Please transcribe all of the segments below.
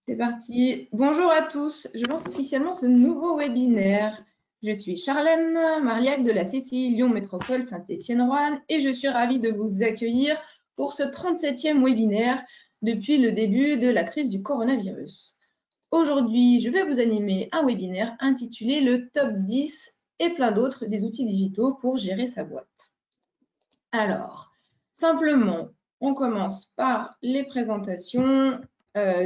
C'est parti. Bonjour à tous. Je lance officiellement ce nouveau webinaire. Je suis Charlène Mariac de la CCI Lyon Métropole Saint-Étienne-Roanne et je suis ravie de vous accueillir pour ce 37e webinaire depuis le début de la crise du coronavirus. Aujourd'hui, je vais vous animer un webinaire intitulé le top 10 et plein d'autres des outils digitaux pour gérer sa boîte. Alors, simplement, on commence par les présentations.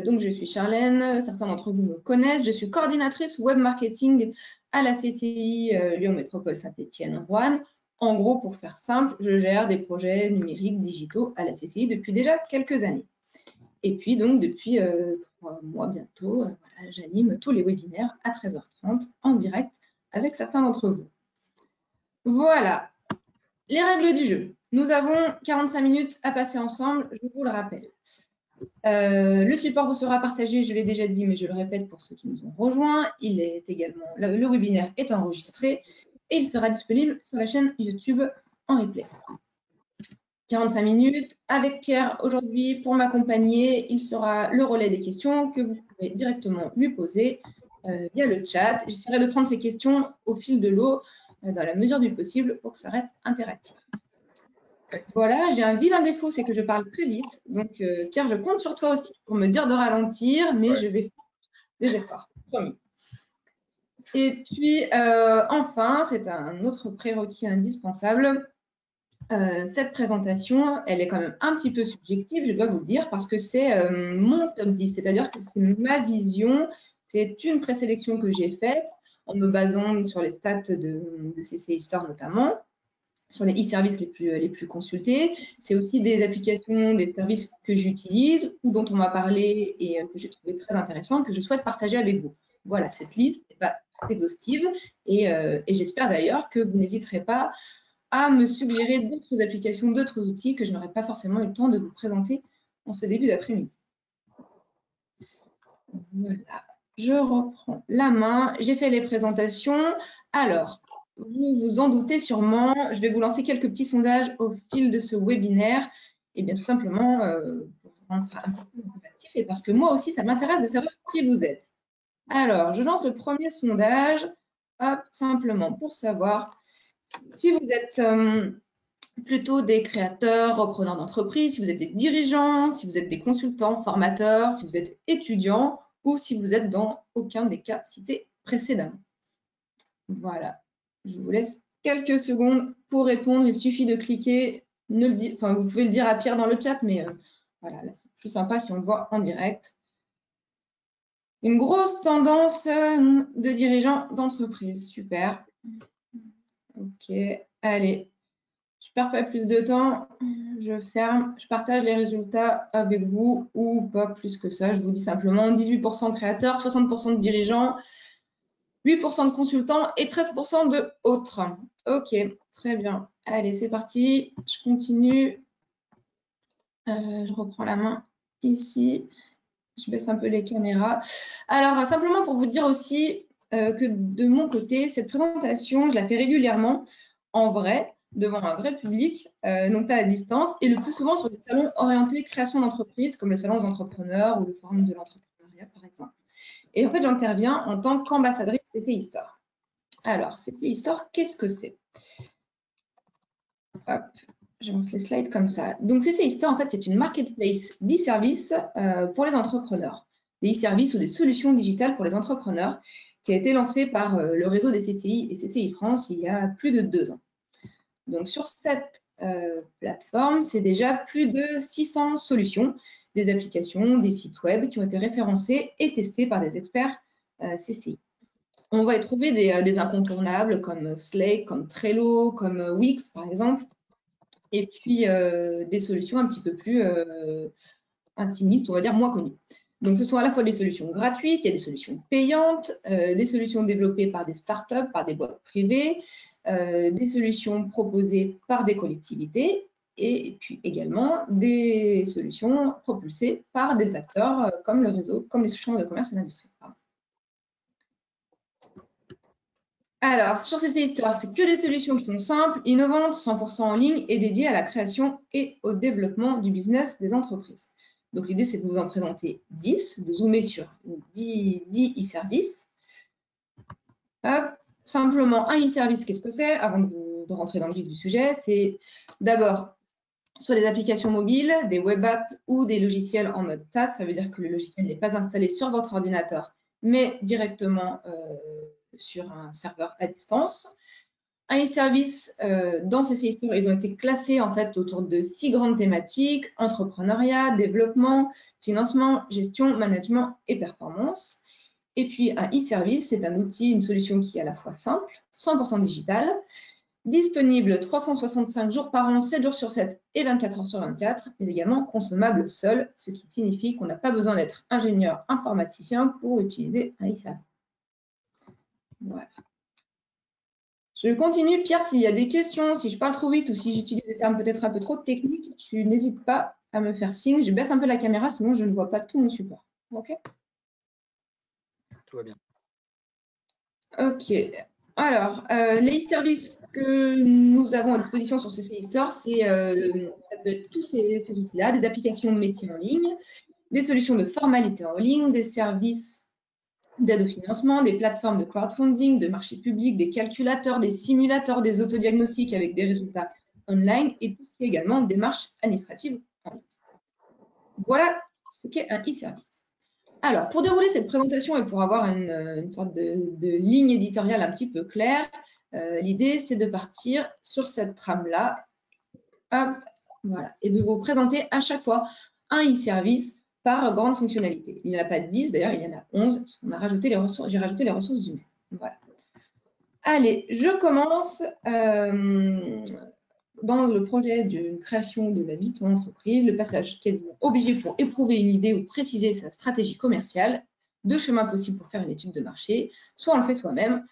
Donc, je suis Charlène, certains d'entre vous me connaissent. Je suis coordinatrice web marketing à la CCI Lyon Métropole Saint-Étienne-Roanne. En gros, pour faire simple, je gère des projets numériques digitaux à la CCI depuis déjà quelques années. Et puis, donc, depuis 3 mois bientôt, voilà, j'anime tous les webinaires à 13h30 en direct avec certains d'entre vous. Voilà, les règles du jeu. Nous avons 45 minutes à passer ensemble, je vous le rappelle. Le support vous sera partagé, je l'ai déjà dit, mais je le répète pour ceux qui nous ont rejoints. Il est également, le webinaire est enregistré et il sera disponible sur la chaîne YouTube en replay. 45 minutes avec Pierre aujourd'hui pour m'accompagner. Il sera le relais des questions que vous pourrez directement lui poser via le chat. J'essaierai de prendre ces questions au fil de l'eau dans la mesure du possible pour que ça reste interactif. Voilà, j'ai un vilain défaut, c'est que je parle très vite. Donc, Pierre, je compte sur toi aussi pour me dire de ralentir, mais je vais faire des efforts, promis. Et puis, enfin, c'est un autre prérequis indispensable. Cette présentation, elle est quand même un petit peu subjective, je dois vous le dire, parce que c'est mon top 10, c'est-à-dire que c'est ma vision, c'est une présélection que j'ai faite en me basant sur les stats de CCI Store notamment, sur les e-services les plus consultés. C'est aussi des applications, des services que j'utilise ou dont on m'a parlé et que j'ai trouvé très intéressant, que je souhaite partager avec vous. Voilà, cette liste n'est pas exhaustive et j'espère d'ailleurs que vous n'hésiterez pas à me suggérer d'autres applications, d'autres outils que je n'aurais pas forcément eu le temps de vous présenter en ce début d'après-midi. Voilà, je reprends la main. J'ai fait les présentations. Alors, vous vous en doutez sûrement, je vais vous lancer quelques petits sondages au fil de ce webinaire. Et bien tout simplement, pour rendre ça un peu plus interactif et parce que moi aussi, ça m'intéresse de savoir qui vous êtes. Alors, je lance le premier sondage, hop, simplement pour savoir si vous êtes plutôt des créateurs, repreneurs d'entreprise, si vous êtes des dirigeants, si vous êtes des consultants, formateurs, si vous êtes étudiants ou si vous êtes dans aucun des cas cités précédemment. Voilà, je vous laisse quelques secondes pour répondre. Il suffit de cliquer, enfin, vous pouvez le dire à Pierre dans le chat, mais voilà, c'est plus sympa si on le voit en direct. Une grosse tendance de dirigeants d'entreprise, super. Ok, allez. Je ne perds pas plus de temps, je ferme, je partage les résultats avec vous ou pas plus que ça. Je vous dis simplement 18% de créateurs, 60% de dirigeants, 8% de consultants et 13% de autres. Ok, très bien. Allez, c'est parti. Je continue. Je reprends la main ici. Je baisse un peu les caméras. Alors, simplement pour vous dire aussi que de mon côté, cette présentation, je la fais régulièrement en vrai, devant un vrai public, non pas à distance, et le plus souvent sur des salons orientés création d'entreprise, comme le salon des entrepreneurs ou le forum de l'entrepreneuriat, par exemple. Et en fait, j'interviens en tant qu'ambassadrice CCI Store. Alors, CCI Store, qu'est-ce que c'est? Hop, je lance les slides comme ça. Donc, CCI Store, en fait, c'est une marketplace d'e-services pour les entrepreneurs. Des e-services ou des solutions digitales pour les entrepreneurs, qui a été lancée par le réseau des CCI et CCI France il y a plus de 2 ans. Donc, sur cette plateforme, c'est déjà plus de 600 solutions, des applications, des sites web qui ont été référencés et testés par des experts CCI. On va y trouver des incontournables comme Slake, comme Trello, comme Wix, par exemple, et puis des solutions un petit peu plus intimistes, on va dire moins connues. Donc, ce sont à la fois des solutions gratuites, il y a des solutions payantes, des solutions développées par des startups, par des boîtes privées, des solutions proposées par des collectivités et puis également des solutions propulsées par des acteurs comme le réseau, comme les chambres de commerce et d'industrie. Alors, sur CCI Store, c'est que des solutions qui sont simples, innovantes, 100% en ligne et dédiées à la création et au développement du business des entreprises. Donc, l'idée, c'est de vous en présenter 10, de zoomer sur 10 e-services. Simplement, un e-service, qu'est-ce que c'est? Avant de rentrer dans le vif du sujet, c'est d'abord soit des applications mobiles, des web apps ou des logiciels en mode SaaS. Ça veut dire que le logiciel n'est pas installé sur votre ordinateur, mais directement sur un serveur à distance. Un e-service, dans ces secteurs, ils ont été classés en fait autour de 6 grandes thématiques: entrepreneuriat, développement, financement, gestion, management et performance. Et puis, un e-service, c'est un outil, une solution qui est à la fois simple, 100% digital, disponible 365 jours par an, 7 jours sur 7 et 24 heures sur 24, mais également consommable seul, ce qui signifie qu'on n'a pas besoin d'être ingénieur informaticien pour utiliser un e-service. Voilà. Je continue. Pierre, s'il y a des questions, si je parle trop vite ou si j'utilise des termes peut-être un peu trop techniques, tu n'hésites pas à me faire signe. Je baisse un peu la caméra, sinon je ne vois pas tout mon support. OK? Tout va bien. OK. Alors, les services que nous avons à disposition sur CCI Store, ça peut être tous ces outils-là, des applications de métiers en ligne, des solutions de formalité en ligne, des services d'aide au financement, des plateformes de crowdfunding, de marché public, des calculateurs, des simulateurs, des autodiagnostics avec des résultats online et tout ce qui est également démarches administratives en ligne. Voilà ce qu'est un e-service. Alors, pour dérouler cette présentation et pour avoir une sorte de ligne éditoriale un petit peu claire, l'idée, c'est de partir sur cette trame-là, voilà, et de vous présenter à chaque fois un e-service par grande fonctionnalité. Il n'y en a pas 10, d'ailleurs, il y en a 11, parce qu'on a rajouté les ressources, j'ai rajouté les ressources humaines. Voilà. Allez, je commence dans le projet d'une création de la vie de ton entreprise, le passage qui est obligé pour éprouver une idée ou préciser sa stratégie commerciale. 2 chemins possibles pour faire une étude de marché. Soit on le fait soi-même,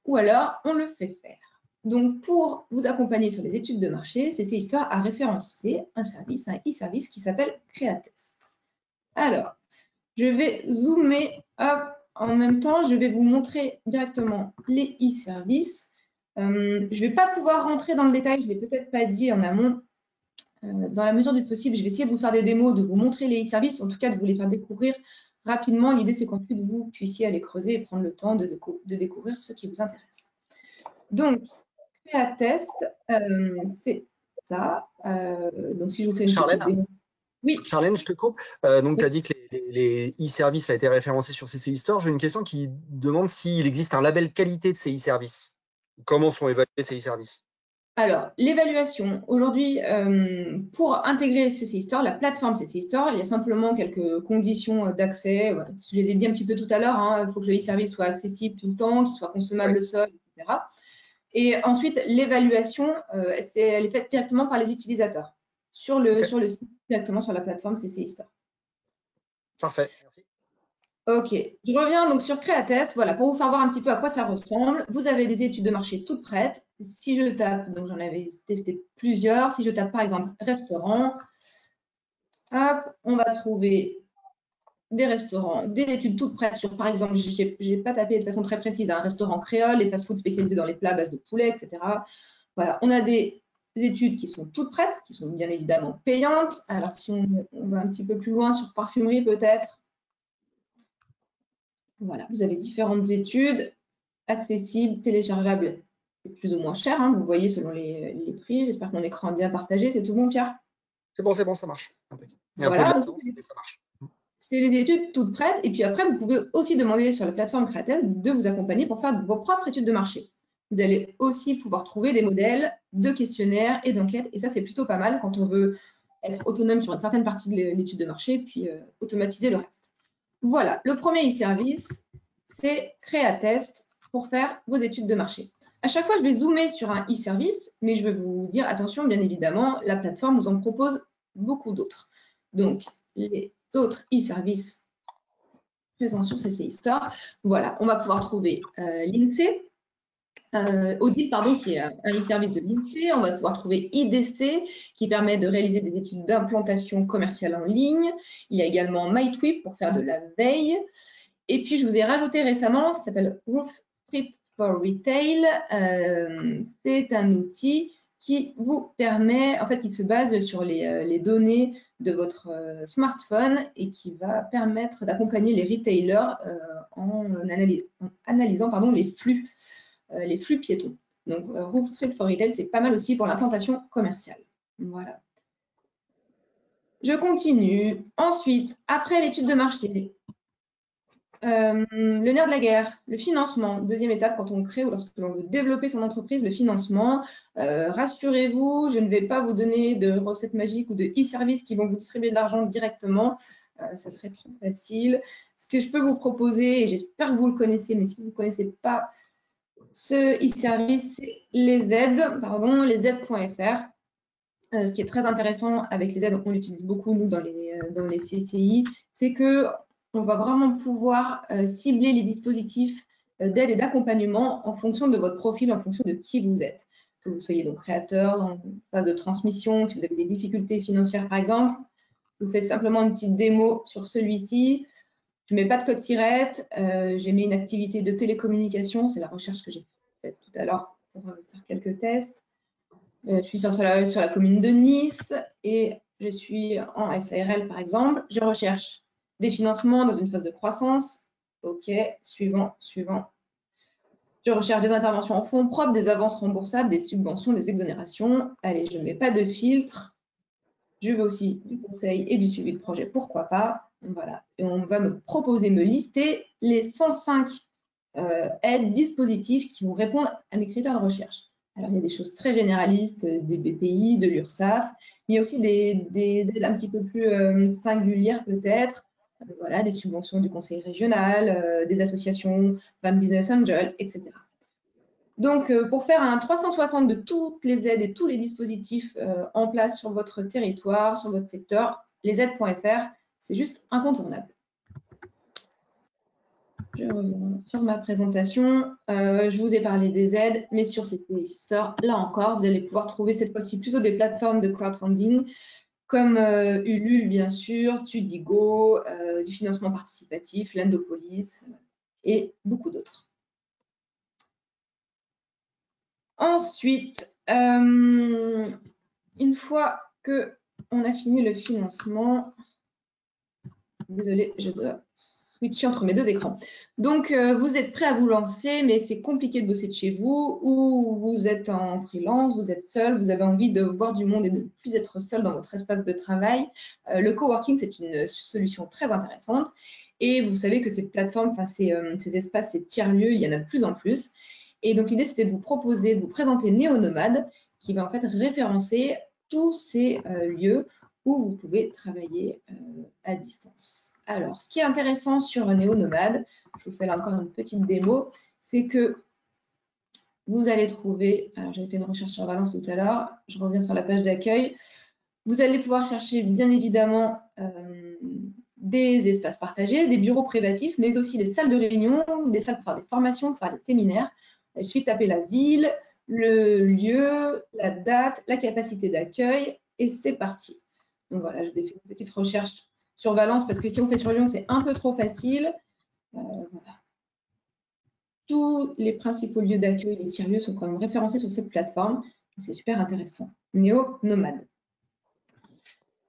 ou alors on le fait faire. Donc, pour vous accompagner sur les études de marché, CCI Store a référencé un service, un e-service qui s'appelle Créatest. Alors, je vais zoomer en même temps, je vais vous montrer directement les e-services. Je ne vais pas pouvoir rentrer dans le détail, je ne l'ai peut-être pas dit en amont. Dans la mesure du possible, je vais essayer de vous faire des démos, de vous montrer les e-services, en tout cas de vous les faire découvrir rapidement. L'idée, c'est qu'ensuite, vous puissiez aller creuser et prendre le temps de découvrir ce qui vous intéresse. Donc, Créatest, c'est ça. Donc, si je vous fais une petite démo. Oui. Charlène, je te coupe. Donc, tu as dit que les e-services a été référencés sur CCI Store. J'ai une question qui demande s'il existe un label qualité de ces e-services. Comment sont évalués ces e-services? Alors, l'évaluation. Aujourd'hui, pour intégrer CCI Store, la plateforme CCI Store, il y a simplement quelques conditions d'accès. Voilà. Je les ai dit un petit peu tout à l'heure. Il faut que le e-service soit accessible tout le temps, qu'il soit consommable seul, etc. Et ensuite, l'évaluation, elle est faite directement par les utilisateurs sur le site, directement sur la plateforme CCI Store. Parfait, merci. OK, je reviens donc sur Créatest. Voilà, pour vous faire voir un petit peu à quoi ça ressemble. Vous avez des études de marché toutes prêtes. Si je tape, donc j'en avais testé plusieurs. Si je tape par exemple restaurant, hop, on va trouver des restaurants, des études toutes prêtes sur, par exemple, je n'ai pas tapé de façon très précise, un restaurant créole, les fast-foods spécialisés dans les plats à base de poulet, etc. Voilà, on a des études qui sont toutes prêtes, qui sont bien évidemment payantes. Alors, si on va un petit peu plus loin sur parfumerie, peut-être. Voilà, vous avez différentes études accessibles, téléchargeables, plus ou moins chères. Hein, vous voyez selon les prix. J'espère que mon écran est bien partagé. C'est tout bon, Pierre? C'est bon, ça marche. Voilà, ça marche. C'est les études toutes prêtes. Et puis après, vous pouvez aussi demander sur la plateforme Créatest de vous accompagner pour faire vos propres études de marché. Vous allez aussi pouvoir trouver des modèles de questionnaires et d'enquêtes. Et ça, c'est plutôt pas mal quand on veut être autonome sur une certaine partie de l'étude de marché, puis automatiser le reste. Voilà, le premier e-service, c'est Créatest pour faire vos études de marché. À chaque fois, je vais zoomer sur un e-service, mais je vais vous dire, attention, bien évidemment, la plateforme vous en propose beaucoup d'autres. Donc, les autres e-services présents sur CCI Store, voilà, on va pouvoir trouver l'INSEE, Audit, pardon, qui est un e-service de l'INSEE. On va pouvoir trouver IDC, qui permet de réaliser des études d'implantation commerciale en ligne. Il y a également MyTwip pour faire de la veille. Et puis, je vous ai rajouté récemment, ça s'appelle Roof Street for Retail. C'est un outil qui vous permet, en fait, qui se base sur les données de votre smartphone et qui va permettre d'accompagner les retailers en analysant les flux piétons. Donc, Roof Street for Retail, c'est pas mal aussi pour l'implantation commerciale. Voilà. Je continue. Ensuite, après l'étude de marché, le nerf de la guerre, le financement. Deuxième étape, quand on crée ou lorsque l'on veut développer son entreprise, le financement. Rassurez-vous, je ne vais pas vous donner de recettes magiques ou de e-services qui vont vous distribuer de l'argent directement. Ça serait trop facile. Ce que je peux vous proposer, et j'espère que vous le connaissez, mais si vous ne connaissez pas ce e-service, c'est les aides, les aides.fr. Ce qui est très intéressant avec les aides, on l'utilise beaucoup, nous, dans les CCI, c'est qu'on va vraiment pouvoir cibler les dispositifs d'aide et d'accompagnement en fonction de votre profil, en fonction de qui vous êtes. Que vous soyez donc créateur, en phase de transmission, si vous avez des difficultés financières, par exemple, je vous fais simplement une petite démo sur celui-ci. Je ne mets pas de code SIRET, j'ai mis une activité de télécommunication, c'est la recherche que j'ai faite tout à l'heure pour faire quelques tests. Je suis sur la commune de Nice et je suis en SARL par exemple. Je recherche des financements dans une phase de croissance. OK, suivant. Je recherche des interventions en fonds propres, des avances remboursables, des subventions, des exonérations. Allez, je ne mets pas de filtre. Je veux aussi du conseil et du suivi de projet, pourquoi pas. Voilà. Et on va me proposer, me lister les 105 aides, dispositifs qui vont répondre à mes critères de recherche. Alors, il y a des choses très généralistes, des BPI, de l'URSSAF, mais il y a aussi des aides un petit peu plus singulières peut-être, voilà, des subventions du conseil régional, des associations, Femmes Business Angel, etc. Donc, pour faire un 360 de toutes les aides et tous les dispositifs en place sur votre territoire, sur votre secteur, lesaides.fr, c'est juste incontournable. Je reviens sur ma présentation. Je vous ai parlé des aides, mais sur CCI Store, là encore, vous allez pouvoir trouver cette fois-ci plutôt des plateformes de crowdfunding comme Ulule, bien sûr, Tudigo, du financement participatif, Lendopolis et beaucoup d'autres. Ensuite, une fois qu'on a fini le financement, désolée, je dois switcher entre mes deux écrans. Donc, vous êtes prêt à vous lancer, mais c'est compliqué de bosser de chez vous, ou vous êtes en freelance, vous êtes seul, vous avez envie de voir du monde et de ne plus être seul dans votre espace de travail. Le coworking, c'est une solution très intéressante. Et vous savez que ces plateformes, ces espaces, ces tiers-lieux, il y en a de plus en plus. Et donc, l'idée, c'était de vous proposer, de vous présenter Néonomade, qui va en fait référencer tous ces lieux où vous pouvez travailler à distance. Alors, ce qui est intéressant sur Néonomade, je vous fais là encore une petite démo, c'est que vous allez trouver, alors j'avais fait une recherche sur Valence tout à l'heure, je reviens sur la page d'accueil, vous allez pouvoir chercher bien évidemment des espaces partagés, des bureaux privatifs, mais aussi des salles de réunion, des salles pour faire des formations, pour faire des séminaires. Il suffit de taper la ville, le lieu, la date, la capacité d'accueil, et c'est parti. Donc voilà, je fais une petite recherche sur Valence, parce que si on fait sur Lyon, c'est un peu trop facile. Voilà. Tous les principaux lieux d'accueil, les tiers-lieux, sont quand même référencés sur cette plateforme. C'est super intéressant. Néonomade.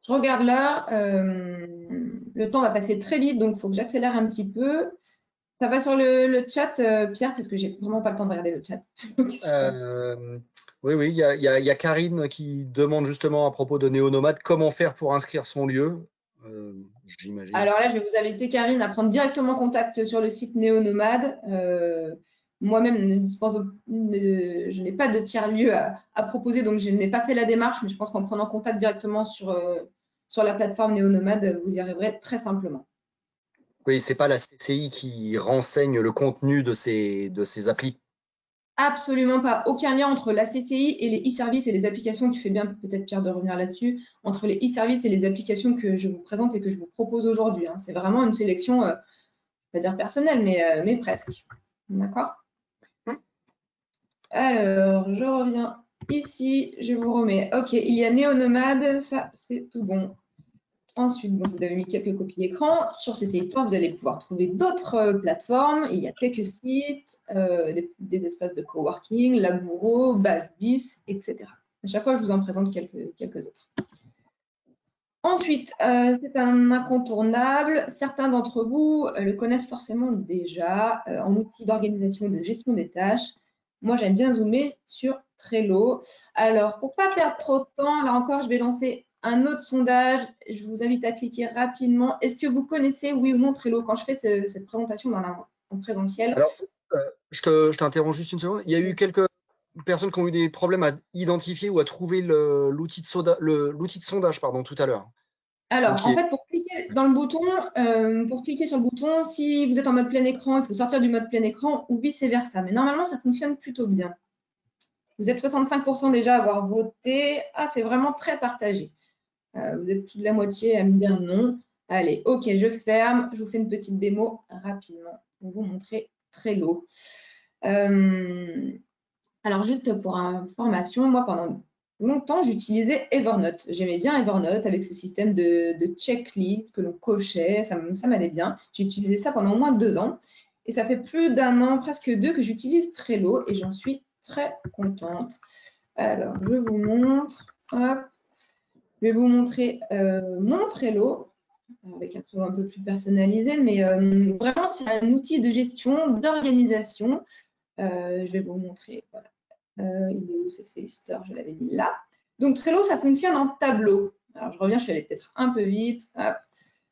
Je regarde l'heure. Le temps va passer très vite, donc il faut que j'accélère un petit peu. Ça va sur le chat, Pierre, parce que j'ai vraiment pas le temps de regarder le chat. Oui, il y a Karine qui demande justement à propos de Néonomade, comment faire pour inscrire son lieu, j'imagine. Alors là, je vais vous inviter, Karine, à prendre directement contact sur le site Néonomade. Moi-même, je n'ai pas de tiers-lieu à proposer, donc je n'ai pas fait la démarche, mais je pense qu'en prenant contact directement sur la plateforme Néonomade, vous y arriverez très simplement. Oui, c'est pas la CCI qui renseigne le contenu de ces applis. Absolument pas. Aucun lien entre la CCI et les e-services et les applications. Tu fais bien peut-être, Pierre, de revenir là-dessus. Entre les e-services et les applications que je vous présente et que je vous propose aujourd'hui. Hein. C'est vraiment une sélection, je ne vais pas dire personnelle, mais presque. D'accord? Alors, je reviens ici. Je vous remets. OK, il y a Néonomade. Ça, c'est tout bon. Ensuite, bon, vous avez mis quelques copies d'écran. Sur CCI Store, vous allez pouvoir trouver d'autres plateformes. Il y a TechSite, des espaces de coworking, Laburo, Base 10, etc. À chaque fois, je vous en présente quelques autres. Ensuite, c'est un incontournable. Certains d'entre vous le connaissent forcément déjà en outil d'organisation et de gestion des tâches. Moi, j'aime bien zoomer sur Trello. Alors, pour ne pas perdre trop de temps, là encore, je vais lancer un autre sondage. Je vous invite à cliquer rapidement. Est-ce que vous connaissez, oui ou non, Trello? Quand je fais cette présentation en présentiel. Alors, je t'interromps juste une seconde. Il y a eu quelques personnes qui ont eu des problèmes à identifier ou à trouver l'outil de sondage tout à l'heure. Alors, en fait, pour cliquer sur le bouton, si vous êtes en mode plein écran, il faut sortir du mode plein écran ou vice-versa. Mais normalement, ça fonctionne plutôt bien. Vous êtes 65% déjà à avoir voté. Ah, c'est vraiment très partagé. Vous êtes plus de la moitié à me dire non. Allez, OK, je ferme. Je vous fais une petite démo rapidement pour vous montrer Trello. Alors, juste pour information, moi, pendant longtemps, j'utilisais Evernote. J'aimais bien Evernote avec ce système de checklist que l'on cochait. Ça m'allait bien. J'ai utilisé ça pendant au moins 2 ans. Et ça fait plus d'1 an, presque 2, que j'utilise Trello et j'en suis très contente. Alors, je vous montre. Hop. Je vais vous montrer mon Trello avec un Trello un peu plus personnalisé. Mais vraiment, c'est un outil de gestion, d'organisation. Je vais vous montrer. Voilà. Il est où CC Lister? Je l'avais mis là. Donc Trello, ça fonctionne en tableau. Alors je reviens, je suis allée peut-être un peu vite. Hop. Donc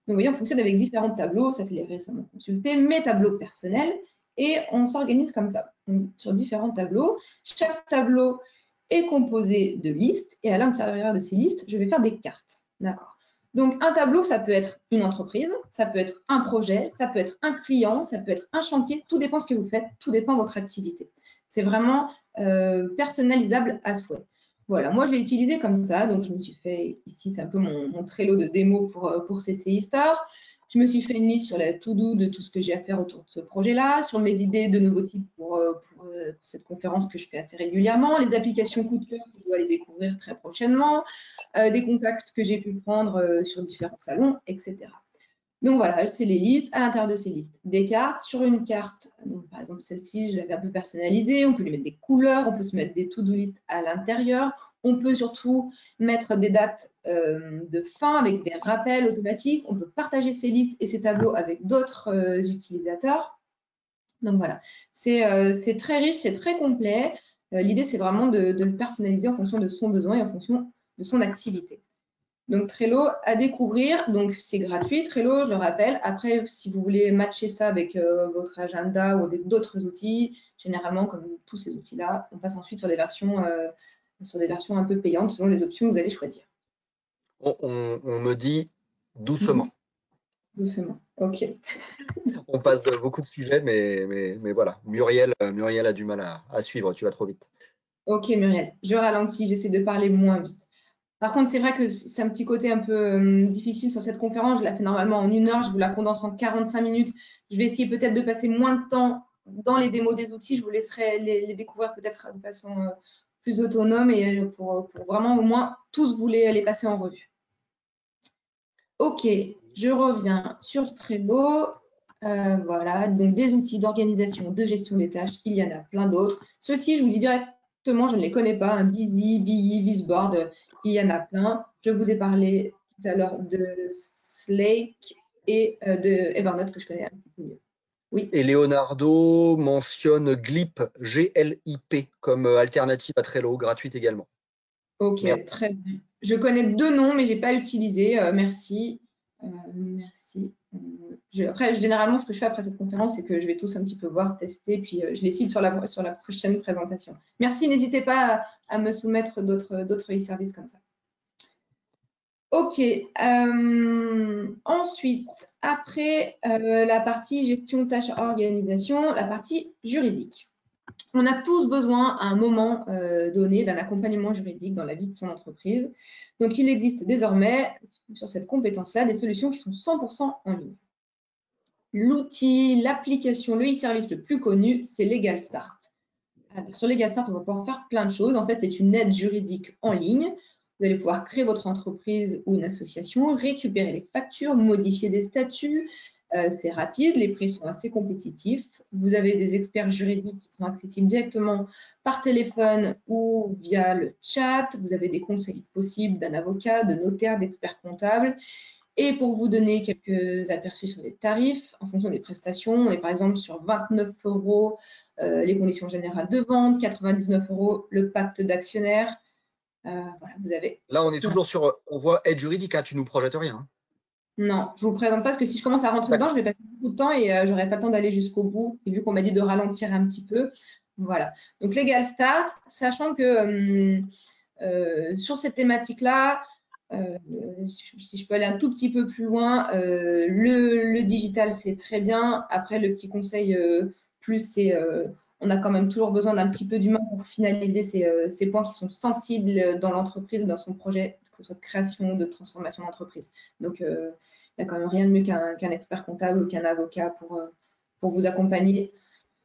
vous voyez, on fonctionne avec différents tableaux. Ça, c'est les récemment consultés, mes tableaux personnels. Et on s'organise comme ça, donc, sur différents tableaux. Chaque tableau est composé de listes. Et à l'intérieur de ces listes, je vais faire des cartes. D'accord. Donc, un tableau, ça peut être une entreprise, ça peut être un projet, ça peut être un client, ça peut être un chantier. Tout dépend ce que vous faites, tout dépend de votre activité. C'est vraiment personnalisable à souhait. Voilà, moi, je l'ai utilisé comme ça. Donc, je me suis fait, ici, c'est un peu mon Trello de démo pour CCI Store. Je me suis fait une liste sur la to-do de tout ce que j'ai à faire autour de ce projet-là, sur mes idées de nouveaux types pour cette conférence que je fais assez régulièrement, les applications coup de cœur que je dois aller découvrir très prochainement, des contacts que j'ai pu prendre sur différents salons, etc. Donc voilà, c'est les listes. À l'intérieur de ces listes, des cartes. Sur une carte, donc par exemple celle-ci, je l'avais un peu personnalisée. On peut lui mettre des couleurs, on peut se mettre des to-do list à l'intérieur. On peut surtout mettre des dates de fin avec des rappels automatiques. On peut partager ces listes et ces tableaux avec d'autres utilisateurs. Donc voilà, c'est très riche, c'est très complet. L'idée, c'est vraiment de le personnaliser en fonction de son besoin et en fonction de son activité. Donc Trello à découvrir, donc c'est gratuit Trello, je le rappelle. Après, si vous voulez matcher ça avec votre agenda ou avec d'autres outils, généralement comme tous ces outils-là, on passe ensuite sur des versions un peu payantes selon les options que vous allez choisir. On me dit doucement. Doucement, ok. On passe de beaucoup de sujets, mais voilà, Muriel a du mal à suivre, tu vas trop vite. Ok Muriel, je ralentis, j'essaie de parler moins vite. Par contre, c'est vrai que c'est un petit côté un peu difficile sur cette conférence. Je la fais normalement en 1 heure, je vous la condense en 45 minutes. Je vais essayer peut-être de passer moins de temps dans les démos des outils. Je vous laisserai les découvrir peut-être de façon plus autonome et pour vraiment au moins tous vous les passer en revue. Ok, je reviens sur Trello. Voilà, donc des outils d'organisation, de gestion des tâches, il y en a plein d'autres. Ceux-ci, je vous dis directement, je ne les connais pas, Busy, Bee, Visboard, il y en a plein. Je vous ai parlé tout à l'heure de Slake et de Evernote que je connais un petit peu mieux. Oui. Et Leonardo mentionne Glip, G-L-I-P, comme alternative à Trello, gratuite également. Ok, merci. Très bien. Je connais 2 noms, mais je n'ai pas utilisé. Merci. Merci. Après, généralement, ce que je fais après cette conférence, c'est que je vais tous un petit peu voir, tester, puis je les cite sur la prochaine présentation. Merci, n'hésitez pas à me soumettre d'autres e-services comme ça. Ok. Ensuite, après la partie gestion, tâches, organisation, la partie juridique. On a tous besoin à un moment donné d'un accompagnement juridique dans la vie de son entreprise. Donc, il existe désormais sur cette compétence-là des solutions qui sont 100% en ligne. L'outil, l'application, le e-service le plus connu, c'est LegalStart. Alors, sur LegalStart, on va pouvoir faire plein de choses. En fait, c'est une aide juridique en ligne. Vous allez pouvoir créer votre entreprise ou une association, récupérer les factures, modifier des statuts, C'est rapide, les prix sont assez compétitifs. Vous avez des experts juridiques qui sont accessibles directement par téléphone ou via le chat. Vous avez des conseils possibles d'un avocat, de notaire, d'experts comptables. Et pour vous donner quelques aperçus sur les tarifs, en fonction des prestations, on est par exemple sur 29 € les conditions générales de vente, 99 € le pacte d'actionnaires. Voilà, vous avez. Là, on est toujours sur, on voit aide juridique, hein, tu nous projettes rien. Hein. Non, je ne vous présente pas parce que si je commence à rentrer dedans, je vais passer beaucoup de temps et je n'aurai pas le temps d'aller jusqu'au bout. Et vu qu'on m'a dit de ralentir un petit peu, voilà. Donc, Legal Start, sachant que sur cette thématique-là, si je peux aller un tout petit peu plus loin, le digital, c'est très bien. Après, le petit conseil c'est on a quand même toujours besoin d'un petit peu d'humain pour finaliser ces points qui sont sensibles dans l'entreprise, dans son projet, que ce soit de création, de transformation d'entreprise. Donc, il n'y a quand même rien de mieux qu'un expert comptable ou qu'un avocat pour vous accompagner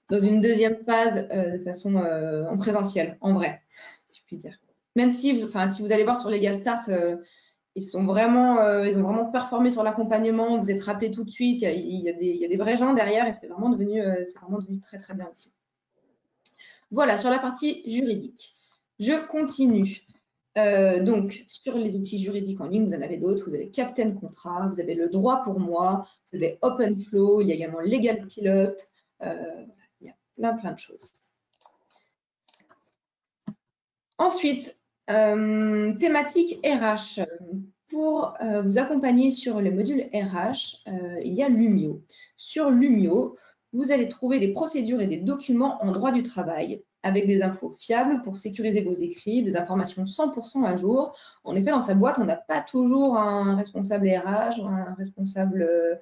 dans une deuxième phase de façon en présentiel, en vrai, si je puis dire. Même si vous allez voir sur Legal Start, ils ont vraiment performé sur l'accompagnement. Vous êtes rappelé tout de suite. Il y a des vrais gens derrière et c'est vraiment devenu très, très bien aussi. Voilà, sur la partie juridique. Je continue. Donc, sur les outils juridiques en ligne, vous en avez d'autres. Vous avez Captain Contrat, vous avez le droit pour moi, vous avez OpenFlow, il y a également Legal Pilot. Il y a plein de choses. Ensuite, thématique RH. Pour vous accompagner sur le module RH, il y a Lumio. Sur Lumio, vous allez trouver des procédures et des documents en droit du travail avec des infos fiables pour sécuriser vos écrits, des informations 100% à jour. En effet, dans sa boîte, on n'a pas toujours un responsable RH ou un responsable,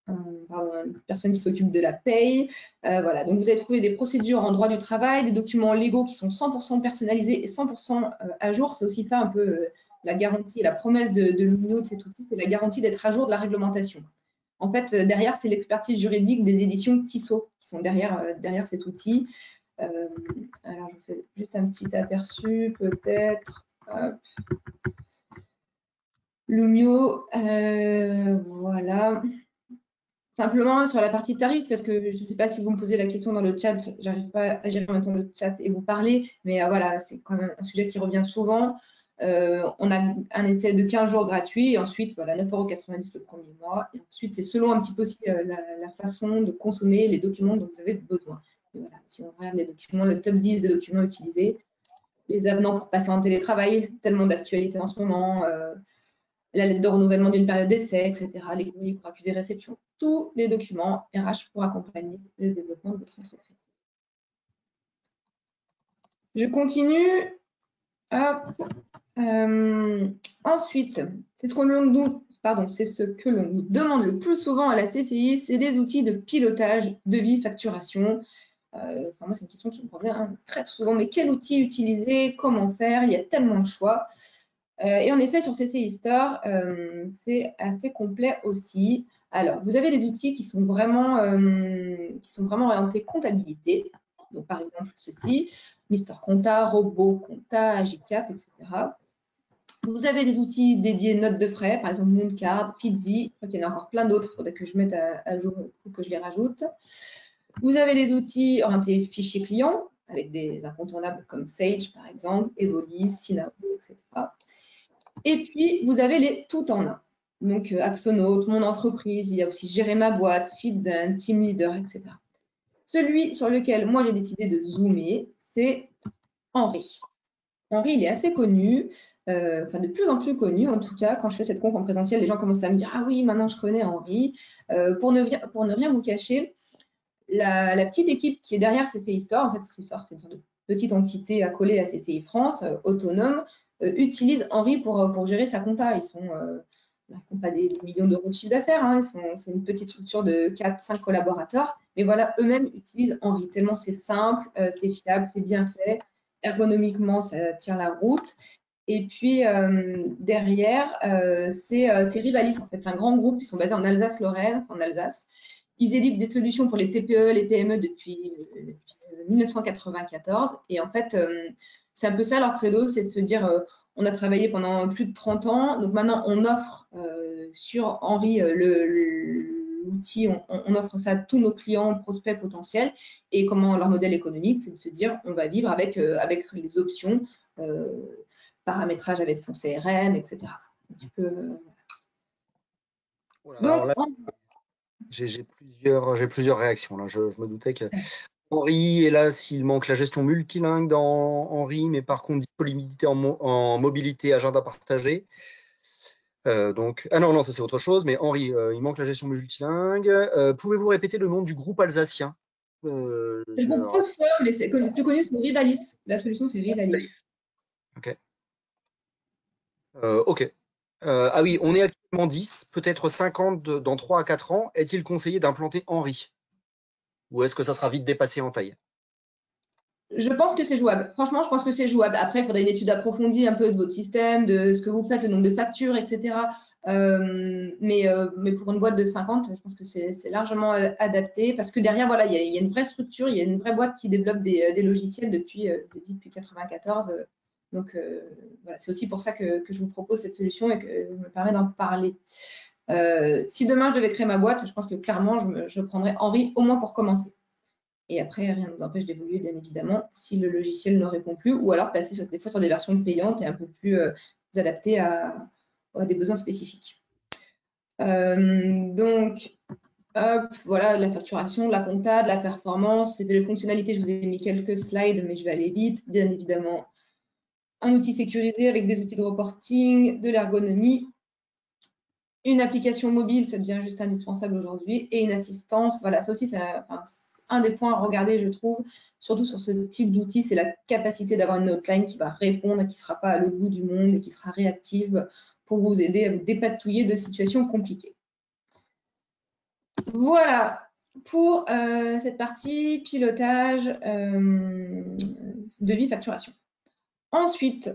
une personne qui s'occupe de la paye. Voilà. Donc, vous allez trouver des procédures en droit du travail, des documents légaux qui sont 100% personnalisés et 100% à jour. C'est aussi ça un peu la garantie, la promesse de Lumio, de cet outil, c'est la garantie d'être à jour de la réglementation. En fait, derrière, c'est l'expertise juridique des éditions Tissot qui sont derrière cet outil. Alors, je fais juste un petit aperçu, peut-être. Lumio, voilà. Simplement sur la partie tarif, parce que je ne sais pas si vous me posez la question dans le chat, j'arrive pas à gérer en même temps le chat et vous parler, mais voilà, c'est quand même un sujet qui revient souvent. On a un essai de 15 jours gratuit et ensuite, voilà, 9,90 € le premier mois. Et ensuite, c'est selon un petit peu aussi la façon de consommer les documents dont vous avez besoin. Et voilà, si on regarde les documents, le top 10 des documents utilisés, les avenants pour passer en télétravail, tellement d'actualité en ce moment, la lettre de renouvellement d'une période d'essai, etc., les courriers pour accuser réception, tous les documents RH pour accompagner le développement de votre entreprise. Je continue. Ensuite, c'est ce que l'on nous demande le plus souvent à la CCI, c'est des outils de pilotage, devis, facturation. Moi, c'est une question qui me revient très souvent, mais quel outil utiliser, comment faire? Il y a tellement de choix. Et en effet, sur CCI Store, c'est assez complet aussi. Alors, vous avez des outils qui sont vraiment orientés comptabilité. Donc, par exemple, ceci, Mister Compta, Robot Compta, Agicap, etc. Vous avez des outils dédiés notes de frais, par exemple Mooncard, Fitzy. Je crois qu'il y en a encore plein d'autres, il faudrait que je mette à jour ou que je les rajoute. Vous avez des outils orientés fichiers clients, avec des incontournables comme Sage, par exemple, Evoli, Synapse, etc. Et puis, vous avez les tout en un. Donc, Axonote, Mon Entreprise, il y a aussi Gérer ma boîte, Feedzen, Team Leader, etc. Celui sur lequel moi j'ai décidé de zoomer, c'est Henri. Henri, il est assez connu, de plus en plus connu en tout cas. Quand je fais cette conf en présentiel, les gens commencent à me dire « Ah oui, maintenant je connais Henri ». Pour ne rien vous cacher, la petite équipe qui est derrière CCI Store, en fait CCI Store c'est une sorte de petite entité accolée à CCI France, autonome, utilise Henri pour gérer sa compta. Ils n'ont pas des millions d'euros de chiffre d'affaires, hein. C'est une petite structure de 4-5 collaborateurs, mais voilà, eux-mêmes utilisent Henri, tellement c'est simple, c'est fiable, c'est bien fait, ergonomiquement, ça tient la route. Et puis, derrière, c'est Rivalis, en fait, c'est un grand groupe, ils sont basés en Alsace-Lorraine, en Alsace. Ils éditent des solutions pour les TPE, les PME depuis 1994, et en fait, c'est un peu ça leur credo, c'est de se dire On a travaillé pendant plus de 30 ans. Donc maintenant, on offre sur Henri l'outil, on offre ça à tous nos clients, prospects potentiels. Et comment leur modèle économique, c'est de se dire, on va vivre avec les options, paramétrage avec son CRM, etc. Un petit peu, Alors là, j'ai plusieurs réactions. Là. Je me doutais que Henri est là s'il manque la gestion multilingue dans Henri, mais par contre, disponibilité en mobilité, agenda partagé. Ah non, ça c'est autre chose, mais Henri, il manque la gestion multilingue. Pouvez-vous répéter le nom du groupe alsacien? C'est le groupe Phosphore, mais c'est plus connu sous Rivalis. La solution, c'est Rivalis. Ok. Ok. Ah oui, on est actuellement 10, peut-être 50 dans 3 à 4 ans. Est-il conseillé d'implanter Henri? Ou est-ce que ça sera vite dépassé en taille? Je pense que c'est jouable. Franchement, je pense que c'est jouable. Après, il faudrait une étude approfondie un peu de votre système, de ce que vous faites, le nombre de factures, etc. Mais pour une boîte de 50, je pense que c'est largement adapté parce que derrière, voilà, il y a une vraie structure, il y a une vraie boîte qui développe des logiciels depuis 1994. Donc, voilà, c'est aussi pour ça que je vous propose cette solution et que je me permets d'en parler. Si demain, je devais créer ma boîte, je pense que clairement, je prendrais Henri au moins pour commencer. Et après, rien ne nous empêche d'évoluer, bien évidemment, si le logiciel ne répond plus, ou alors passer des fois sur des versions payantes et un peu plus adaptées à des besoins spécifiques. Donc, hop, voilà, la facturation, la compta, de la performance, c'était les fonctionnalités. Je vous ai mis quelques slides, mais je vais aller vite. Bien évidemment, un outil sécurisé avec des outils de reporting, de l'ergonomie, une application mobile, ça devient juste indispensable aujourd'hui, et une assistance. Voilà, ça aussi, c'est un des points à regarder, je trouve, surtout sur ce type d'outil, c'est la capacité d'avoir une hotline qui va répondre, qui ne sera pas à l'autre bout du monde et qui sera réactive pour vous aider à vous dépatouiller de situations compliquées. Voilà pour cette partie pilotage, devis, facturation. Ensuite,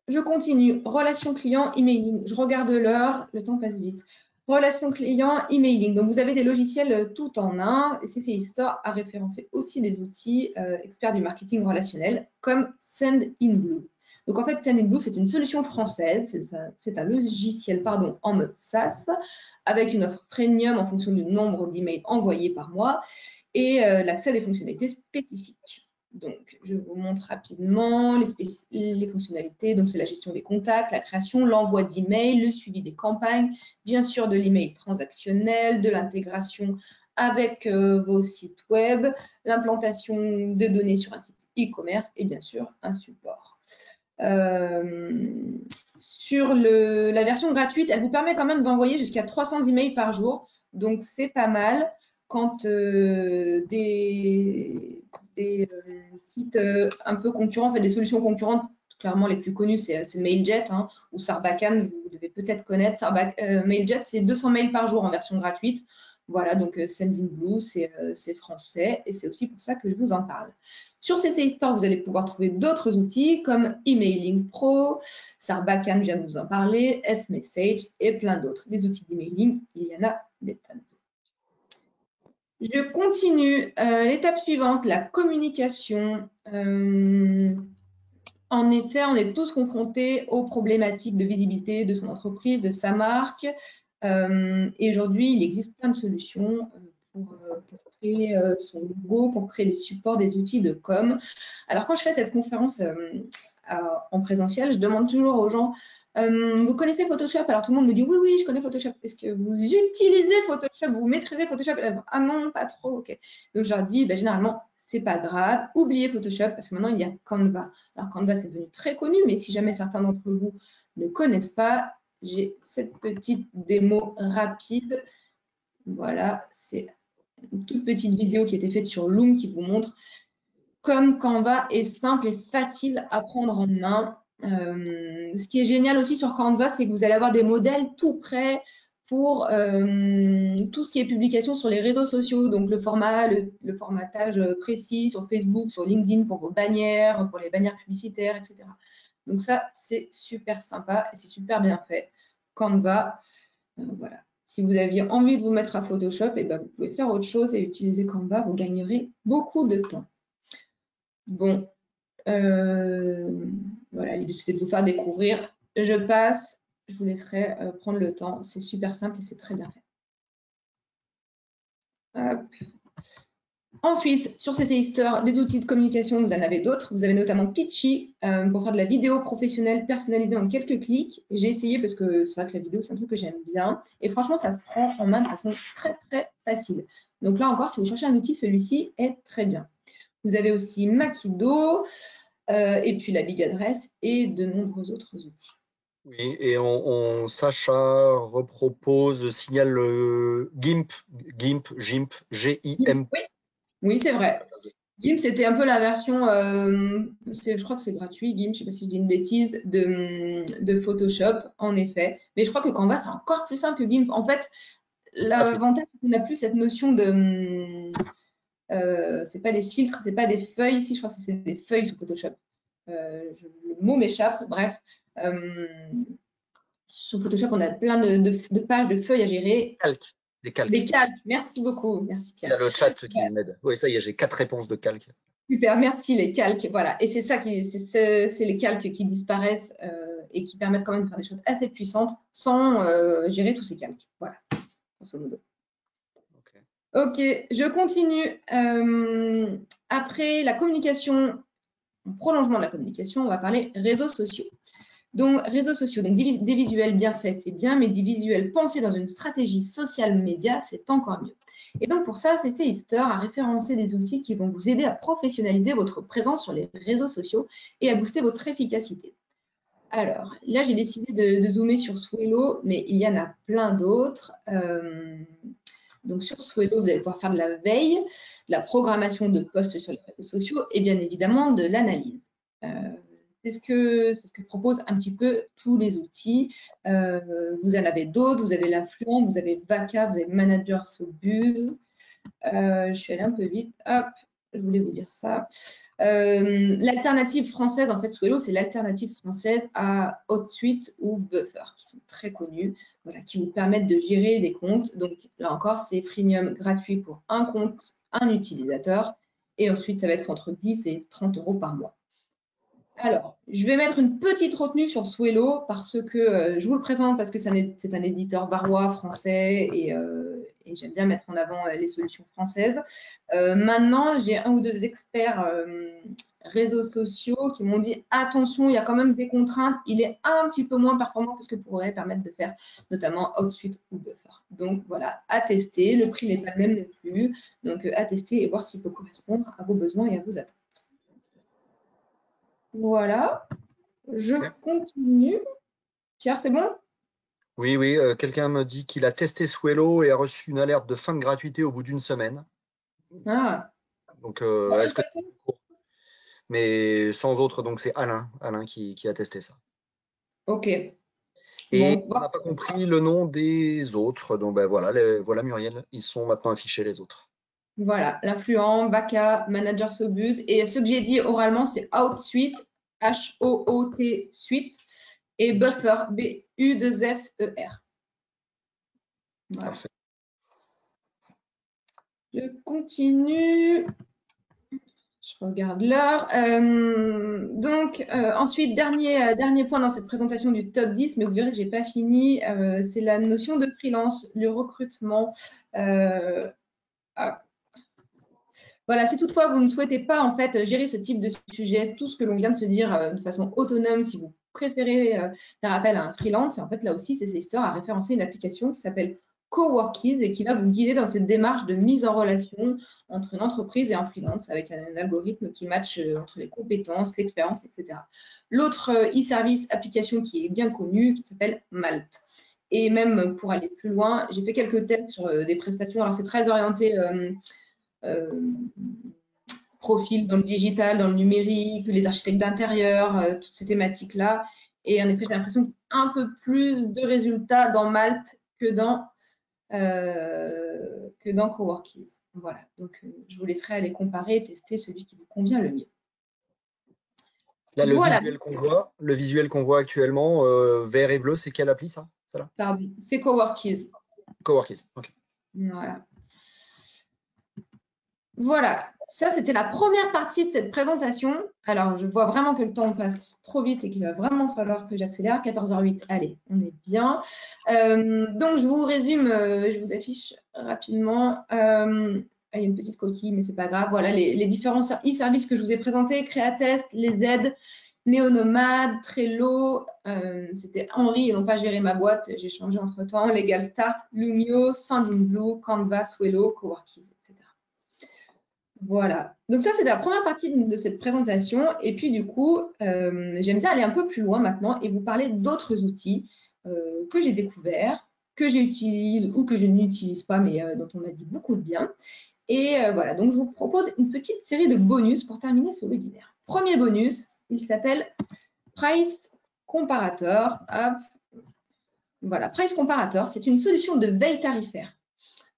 je continue. Relation client, emailing. Je regarde l'heure, le temps passe vite. Relation client, emailing. Donc, vous avez des logiciels tout en un. CCI Store a référencé aussi des outils experts du marketing relationnel comme Sendinblue. Donc, en fait, Sendinblue, c'est une solution française. C'est un logiciel en mode SaaS avec une offre premium en fonction du nombre d'emails envoyés par mois et l'accès à des fonctionnalités spécifiques. Donc, je vous montre rapidement les fonctionnalités. Donc, c'est la gestion des contacts, la création, l'envoi d'emails, le suivi des campagnes, bien sûr de l'email transactionnel, de l'intégration avec vos sites web, l'implantation de données sur un site e-commerce et bien sûr un support. Sur la version gratuite, elle vous permet quand même d'envoyer jusqu'à 300 emails par jour. Donc, c'est pas mal quand des sites un peu concurrents, des solutions concurrentes, clairement les plus connues, c'est Mailjet ou Sarbacane, vous devez peut-être connaître. Mailjet, c'est 200 mails par jour en version gratuite. Voilà, donc Sendinblue, c'est français et c'est aussi pour ça que je vous en parle. Sur CCI Store, vous allez pouvoir trouver d'autres outils comme Emailing Pro, Sarbacane, je viens de vous en parler, S-Message et plein d'autres. Des outils d'emailing, il y en a des tonnes. Je continue. L'étape suivante, la communication. En effet, on est tous confrontés aux problématiques de visibilité de son entreprise, de sa marque. Et aujourd'hui, il existe plein de solutions pour créer son logo, pour créer des supports, des outils de com. Alors, quand je fais cette conférence en présentiel, je demande toujours aux gens vous connaissez Photoshop? Alors tout le monde me dit oui, oui, je connais Photoshop. Est-ce que vous utilisez Photoshop? Vous maîtrisez Photoshop? Ah non, pas trop, ok. Donc je leur dis, généralement, c'est pas grave, oubliez Photoshop parce que maintenant il y a Canva. Alors Canva, c'est devenu très connu, mais si jamais certains d'entre vous ne connaissent pas, j'ai cette petite démo rapide. Voilà, c'est une toute petite vidéo qui a été faite sur Loom qui vous montre comme Canva est simple et facile à prendre en main. Ce qui est génial aussi sur Canva, c'est que vous allez avoir des modèles tout prêts pour tout ce qui est publication sur les réseaux sociaux, donc le formatage précis sur Facebook, sur LinkedIn pour vos bannières, pour les bannières publicitaires, etc. Donc ça, c'est super sympa et c'est super bien fait. Canva, voilà. Si vous aviez envie de vous mettre à Photoshop, vous pouvez faire autre chose et utiliser Canva, vous gagnerez beaucoup de temps. Bon, Voilà, l'idée c'était de vous faire découvrir. Je passe, je vous laisserai prendre le temps. C'est super simple et c'est très bien fait. Hop. Ensuite, sur CC Store, des outils de communication, vous en avez d'autres. Vous avez notamment Pitchy pour faire de la vidéo professionnelle personnalisée en quelques clics. J'ai essayé parce que c'est vrai que la vidéo, c'est un truc que j'aime bien. Et franchement, ça se prend en main de façon très, très facile. Donc là encore, si vous cherchez un outil, celui-ci est très bien. Vous avez aussi Makido, et puis la Big Adresse et de nombreux autres outils. Oui, et Sacha repropose, signale GIMP, GIMP. Oui, oui, c'est vrai. GIMP, c'était un peu la version, je crois que c'est gratuit, GIMP, je ne sais pas si je dis une bêtise, de Photoshop, en effet. Mais je crois que Canva, c'est encore plus simple que GIMP. En fait, l'avantage, c'est qu'on n'a plus cette notion de... c'est pas des filtres, c'est pas des feuilles. Ici, je crois que c'est des feuilles sur Photoshop. Le mot m'échappe, bref. Sur Photoshop, on a plein de pages, de feuilles à gérer. Des calques. Des calques, merci beaucoup. Merci Il y a Pierre. le chat qui m'aide. Oui, ça y est, j'ai 4 réponses de calques. Super, merci les calques. Voilà, et c'est ça c'est les calques qui disparaissent et qui permettent quand même de faire des choses assez puissantes sans gérer tous ces calques. Voilà, grosso modo. Ok, je continue. Après la communication, en prolongement de la communication, on va parler réseaux sociaux. Donc, réseaux sociaux, donc des visuels bien faits, c'est bien, mais des visuels pensés dans une stratégie social média, c'est encore mieux. Et donc, pour ça, CC Easter a référencé des outils qui vont vous aider à professionnaliser votre présence sur les réseaux sociaux et à booster votre efficacité. Alors, là, j'ai décidé de zoomer sur Swello, mais il y en a plein d'autres. Donc, sur Swello, vous allez pouvoir faire de la veille, de la programmation de posts sur les réseaux sociaux et bien évidemment de l'analyse. C'est ce que proposent un petit peu tous les outils. Vous en avez d'autres, vous avez l'Influent, vous avez Vaca, vous avez Manager Sobuz. Je suis allée un peu vite. Hop, je voulais vous dire ça. L'alternative française, en fait, Swello, c'est l'alternative française à HotSuite ou Buffer, qui sont très connus, voilà, qui vous permettent de gérer des comptes. Donc là encore, c'est freemium gratuit pour un compte, un utilisateur. Et ensuite, ça va être entre 10 et 30 € par mois. Alors, je vais mettre une petite retenue sur Swello parce que je vous le présente parce que c'est un éditeur varois français et j'aime bien mettre en avant les solutions françaises. Maintenant, j'ai un ou deux experts réseaux sociaux qui m'ont dit attention, il y a quand même des contraintes, il est un petit peu moins performant que ce que pourrait permettre de faire notamment HotSuite ou Buffer. Donc voilà, à tester, le prix n'est pas le même non plus, donc à tester et voir s'il peut correspondre à vos besoins et à vos attentes. Voilà, je continue. Pierre, c'est bon? Oui, quelqu'un me dit qu'il a testé Swello et a reçu une alerte de fin de gratuité au bout d'une semaine. Ah. Donc, est-ce que... Mais sans autre, donc c'est Alain qui a testé ça. Ok. Et Bon, on n'a pas compris le nom des autres. Donc ben voilà, voilà Muriel, ils sont maintenant affichés les autres. voilà, l'Influent, Vaca, Manager Sobuz. Et ce que j'ai dit oralement, c'est HotSuite, H-O-O-T Suite, et Buffer, B-U-2-F-E-R. Voilà. Parfait. Je continue. Je regarde l'heure. Ensuite, dernier point dans cette présentation du top 10, mais vous verrez que je n'ai pas fini, c'est la notion de freelance, le recrutement. Voilà, si toutefois vous ne souhaitez pas en fait gérer ce type de sujet, tout ce que l'on vient de se dire de façon autonome, si vous préférez faire appel à un freelance, en fait là aussi, CC Easter a référencé une application qui s'appelle Coworkies et qui va vous guider dans cette démarche de mise en relation entre une entreprise et un freelance avec un algorithme qui matche entre les compétences, l'expérience, etc. L'autre e-service application qui est bien connue, qui s'appelle Malte. Et même pour aller plus loin, j'ai fait quelques tests sur des prestations. Alors c'est très orienté profil dans le digital, dans le numérique, les architectes d'intérieur, toutes ces thématiques-là. Et en effet, j'ai l'impression qu'il y a un peu plus de résultats dans Malte que dans Coworkies. Voilà, donc je vous laisserai aller comparer et tester celui qui vous convient le mieux. Là, le visuel qu'on voit actuellement, vert et bleu, c'est quelle appli ça? Pardon, c'est Coworkies. Coworkies, ok. Voilà. Voilà. Ça, c'était la première partie de cette présentation. Alors, je vois vraiment que le temps passe trop vite et qu'il va vraiment falloir que j'accélère. 14h08, allez, on est bien. Donc, je vous résume, je vous affiche rapidement. Il y a une petite coquille, mais c'est pas grave. Voilà les différents e-services que je vous ai présentés, Créatest, les aides, Néonomade, Trello, c'était Henri et non pas Gérer ma boîte, j'ai changé entre-temps, Legal Start, Lumio, Sendinblue, Canvas, Wello, Coworkies, etc. Voilà, donc ça, c'est la première partie de cette présentation. Et puis, du coup, j'aime bien aller un peu plus loin maintenant et vous parler d'autres outils que j'ai découverts, que j'utilise ou que je n'utilise pas, mais dont on m'a dit beaucoup de bien. Et voilà, donc je vous propose une petite série de bonus pour terminer ce webinaire. Premier bonus, il s'appelle Price Comparator. Hop. Voilà, Price Comparator, c'est une solution de veille tarifaire.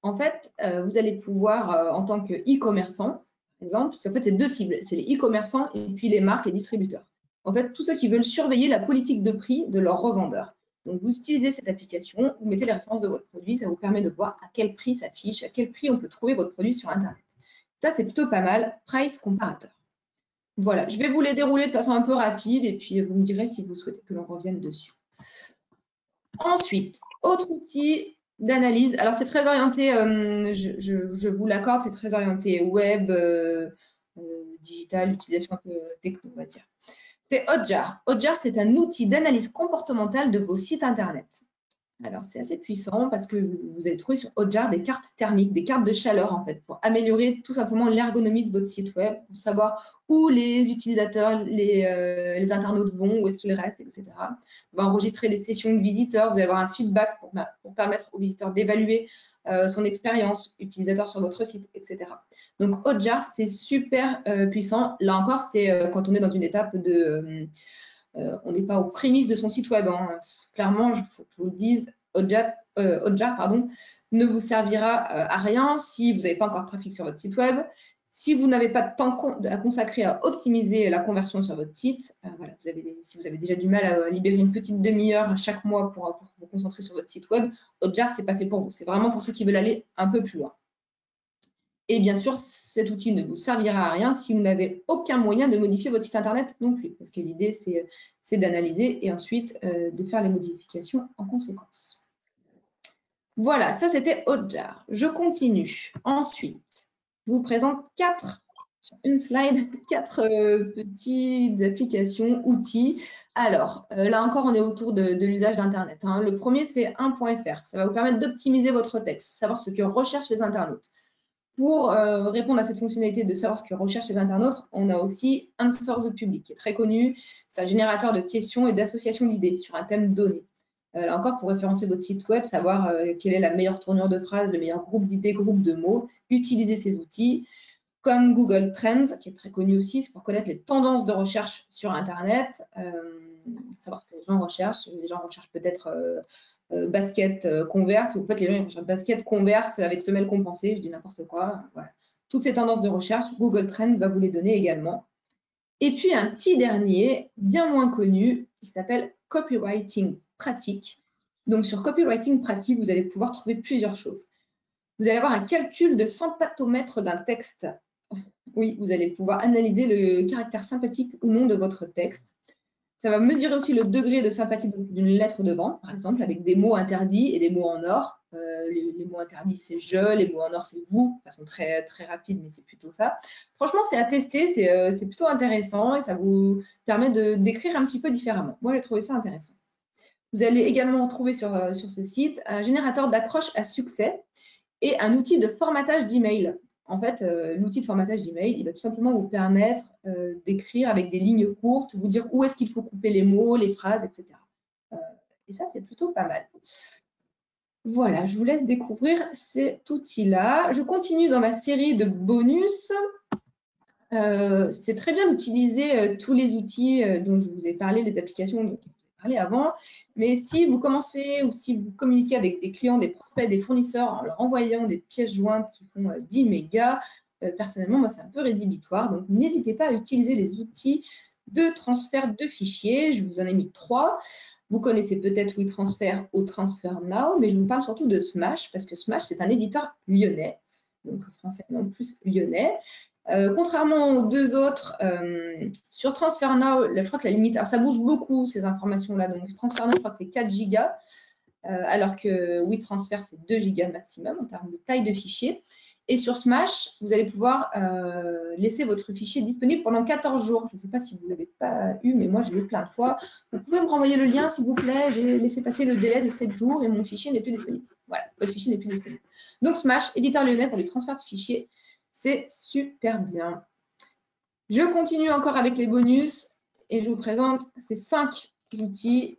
En fait, vous allez pouvoir, en tant qu'e-commerçant, par exemple, ça peut être deux cibles, c'est les e-commerçants et puis les marques, les distributeurs. En fait, tous ceux qui veulent surveiller la politique de prix de leurs revendeurs. Donc, vous utilisez cette application, vous mettez les références de votre produit, ça vous permet de voir à quel prix s'affiche, à quel prix on peut trouver votre produit sur Internet. Ça, c'est plutôt pas mal, Price Comparator. Voilà, je vais vous les dérouler de façon un peu rapide et puis vous me direz si vous souhaitez que l'on revienne dessus. Ensuite, autre outil d'analyse. Alors, c'est très orienté, je vous l'accorde, c'est très orienté web, digital, utilisation un peu techno, on va dire. C'est Hotjar. Hotjar, c'est un outil d'analyse comportementale de vos sites Internet. Alors, c'est assez puissant parce que vous allez trouver sur Hotjar des cartes thermiques, des cartes de chaleur, en fait, pour améliorer tout simplement l'ergonomie de votre site web, pour savoir où les utilisateurs, les internautes vont, où est-ce qu'ils restent, etc. On va enregistrer des sessions de visiteurs, vous allez avoir un feedback pour permettre aux visiteurs d'évaluer son expérience utilisateur sur votre site, etc. Donc, Hotjar, c'est super puissant. Là encore, c'est quand on est dans une étape de... on n'est pas aux prémices de son site web. Hein. Clairement, il faut que je vous le dise, Hotjar ne vous servira à rien si vous n'avez pas encore de trafic sur votre site web. Si vous n'avez pas de temps à consacrer à optimiser la conversion sur votre site, voilà, si vous avez déjà du mal à libérer une petite demi-heure chaque mois pour vous concentrer sur votre site web, Hotjar, ce n'est pas fait pour vous. C'est vraiment pour ceux qui veulent aller un peu plus loin. Et bien sûr, cet outil ne vous servira à rien si vous n'avez aucun moyen de modifier votre site Internet non plus. Parce que l'idée, c'est d'analyser et ensuite de faire les modifications en conséquence. Voilà, ça c'était Hotjar. Je continue. Ensuite, je vous présente sur une slide, quatre petites applications, outils. Alors, là encore, on est autour de l'usage d'Internet. Hein. Le premier, c'est 1.fr. Ça va vous permettre d'optimiser votre texte, savoir ce que recherchent les internautes. Pour répondre à cette fonctionnalité de savoir ce que recherchent les internautes, on a aussi Answer the Public, qui est très connu. C'est un générateur de questions et d'associations d'idées sur un thème donné. Là encore, pour référencer votre site web, savoir quelle est la meilleure tournure de phrase, le meilleur groupe d'idées, groupe de mots, utiliser ces outils. Comme Google Trends, qui est très connu aussi, c'est pour connaître les tendances de recherche sur Internet, savoir ce que les gens recherchent. Les gens recherchent peut-être basket Converse, ou en fait les gens ils recherchent basket Converse avec semelle compensée, je dis n'importe quoi. Voilà. Toutes ces tendances de recherche, Google Trends va vous les donner également. Et puis un petit dernier, bien moins connu, qui s'appelle Copywriting Pratique. Donc sur Copywriting Pratique, vous allez pouvoir trouver plusieurs choses. Vous allez avoir un calcul de sympattomètre d'un texte. Oui, vous allez pouvoir analyser le caractère sympathique ou non de votre texte. Ça va mesurer aussi le degré de sympathie d'une lettre de vente, par exemple, avec des mots interdits et des mots en or. Les mots interdits, c'est je, les mots en or, c'est vous, de façon très, très rapide, mais c'est plutôt ça. Franchement, c'est à tester, c'est plutôt intéressant et ça vous permet d'écrire un petit peu différemment. Moi, j'ai trouvé ça intéressant. Vous allez également trouver sur ce site un générateur d'accroche à succès et un outil de formatage d'email. En fait, l'outil de formatage d'email, il va tout simplement vous permettre d'écrire avec des lignes courtes, vous dire où est-ce qu'il faut couper les mots, les phrases, etc. Et ça, c'est plutôt pas mal. Voilà, je vous laisse découvrir cet outil-là. Je continue dans ma série de bonus. C'est très bien d'utiliser tous les outils dont je vous ai parlé, les applications dont je vous ai parlé avant, mais si vous commencez ou si vous communiquez avec des clients, des prospects, des fournisseurs en leur envoyant des pièces jointes qui font 10 mégas, personnellement, moi, c'est un peu rédhibitoire. Donc, n'hésitez pas à utiliser les outils de transfert de fichiers. Je vous en ai mis 3. Vous connaissez peut-être WeTransfer ou TransferNow, mais je vous parle surtout de Smash, parce que Smash, c'est un éditeur lyonnais, donc français non plus lyonnais. Contrairement aux deux autres, sur TransferNow, je crois que la limite, alors ça bouge beaucoup ces informations-là, donc TransferNow, je crois que c'est 4 gigas, alors que WeTransfer, c'est 2 gigas maximum en termes de taille de fichier. Et sur Smash, vous allez pouvoir laisser votre fichier disponible pendant 14 jours. Je ne sais pas si vous ne l'avez pas eu, mais moi, je l'ai eu plein de fois. Vous pouvez me renvoyer le lien, s'il vous plaît. J'ai laissé passer le délai de 7 jours et mon fichier n'est plus disponible. Voilà, votre fichier n'est plus disponible. Donc, Smash, éditeur lyonnais pour du transfert de fichiers, c'est super bien. Je continue encore avec les bonus et je vous présente ces 5 outils.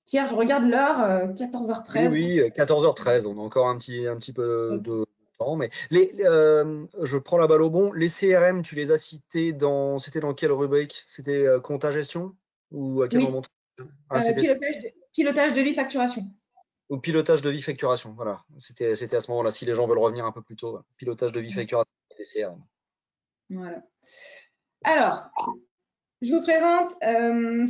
Pierre, je regarde l'heure, 14h13. Oui, 14h13, on a encore un petit peu de temps. Mais je prends la balle au bon. Les CRM, tu les as cités c'était dans quelle rubrique? C'était compta gestion? Ou à quel moment? Pilotage de vie, facturation. Ou pilotage de vie, facturation. Voilà, c'était à ce moment-là. Si les gens veulent revenir un peu plus tôt, pilotage de vie, facturation et CRM. Voilà. Alors, je vous présente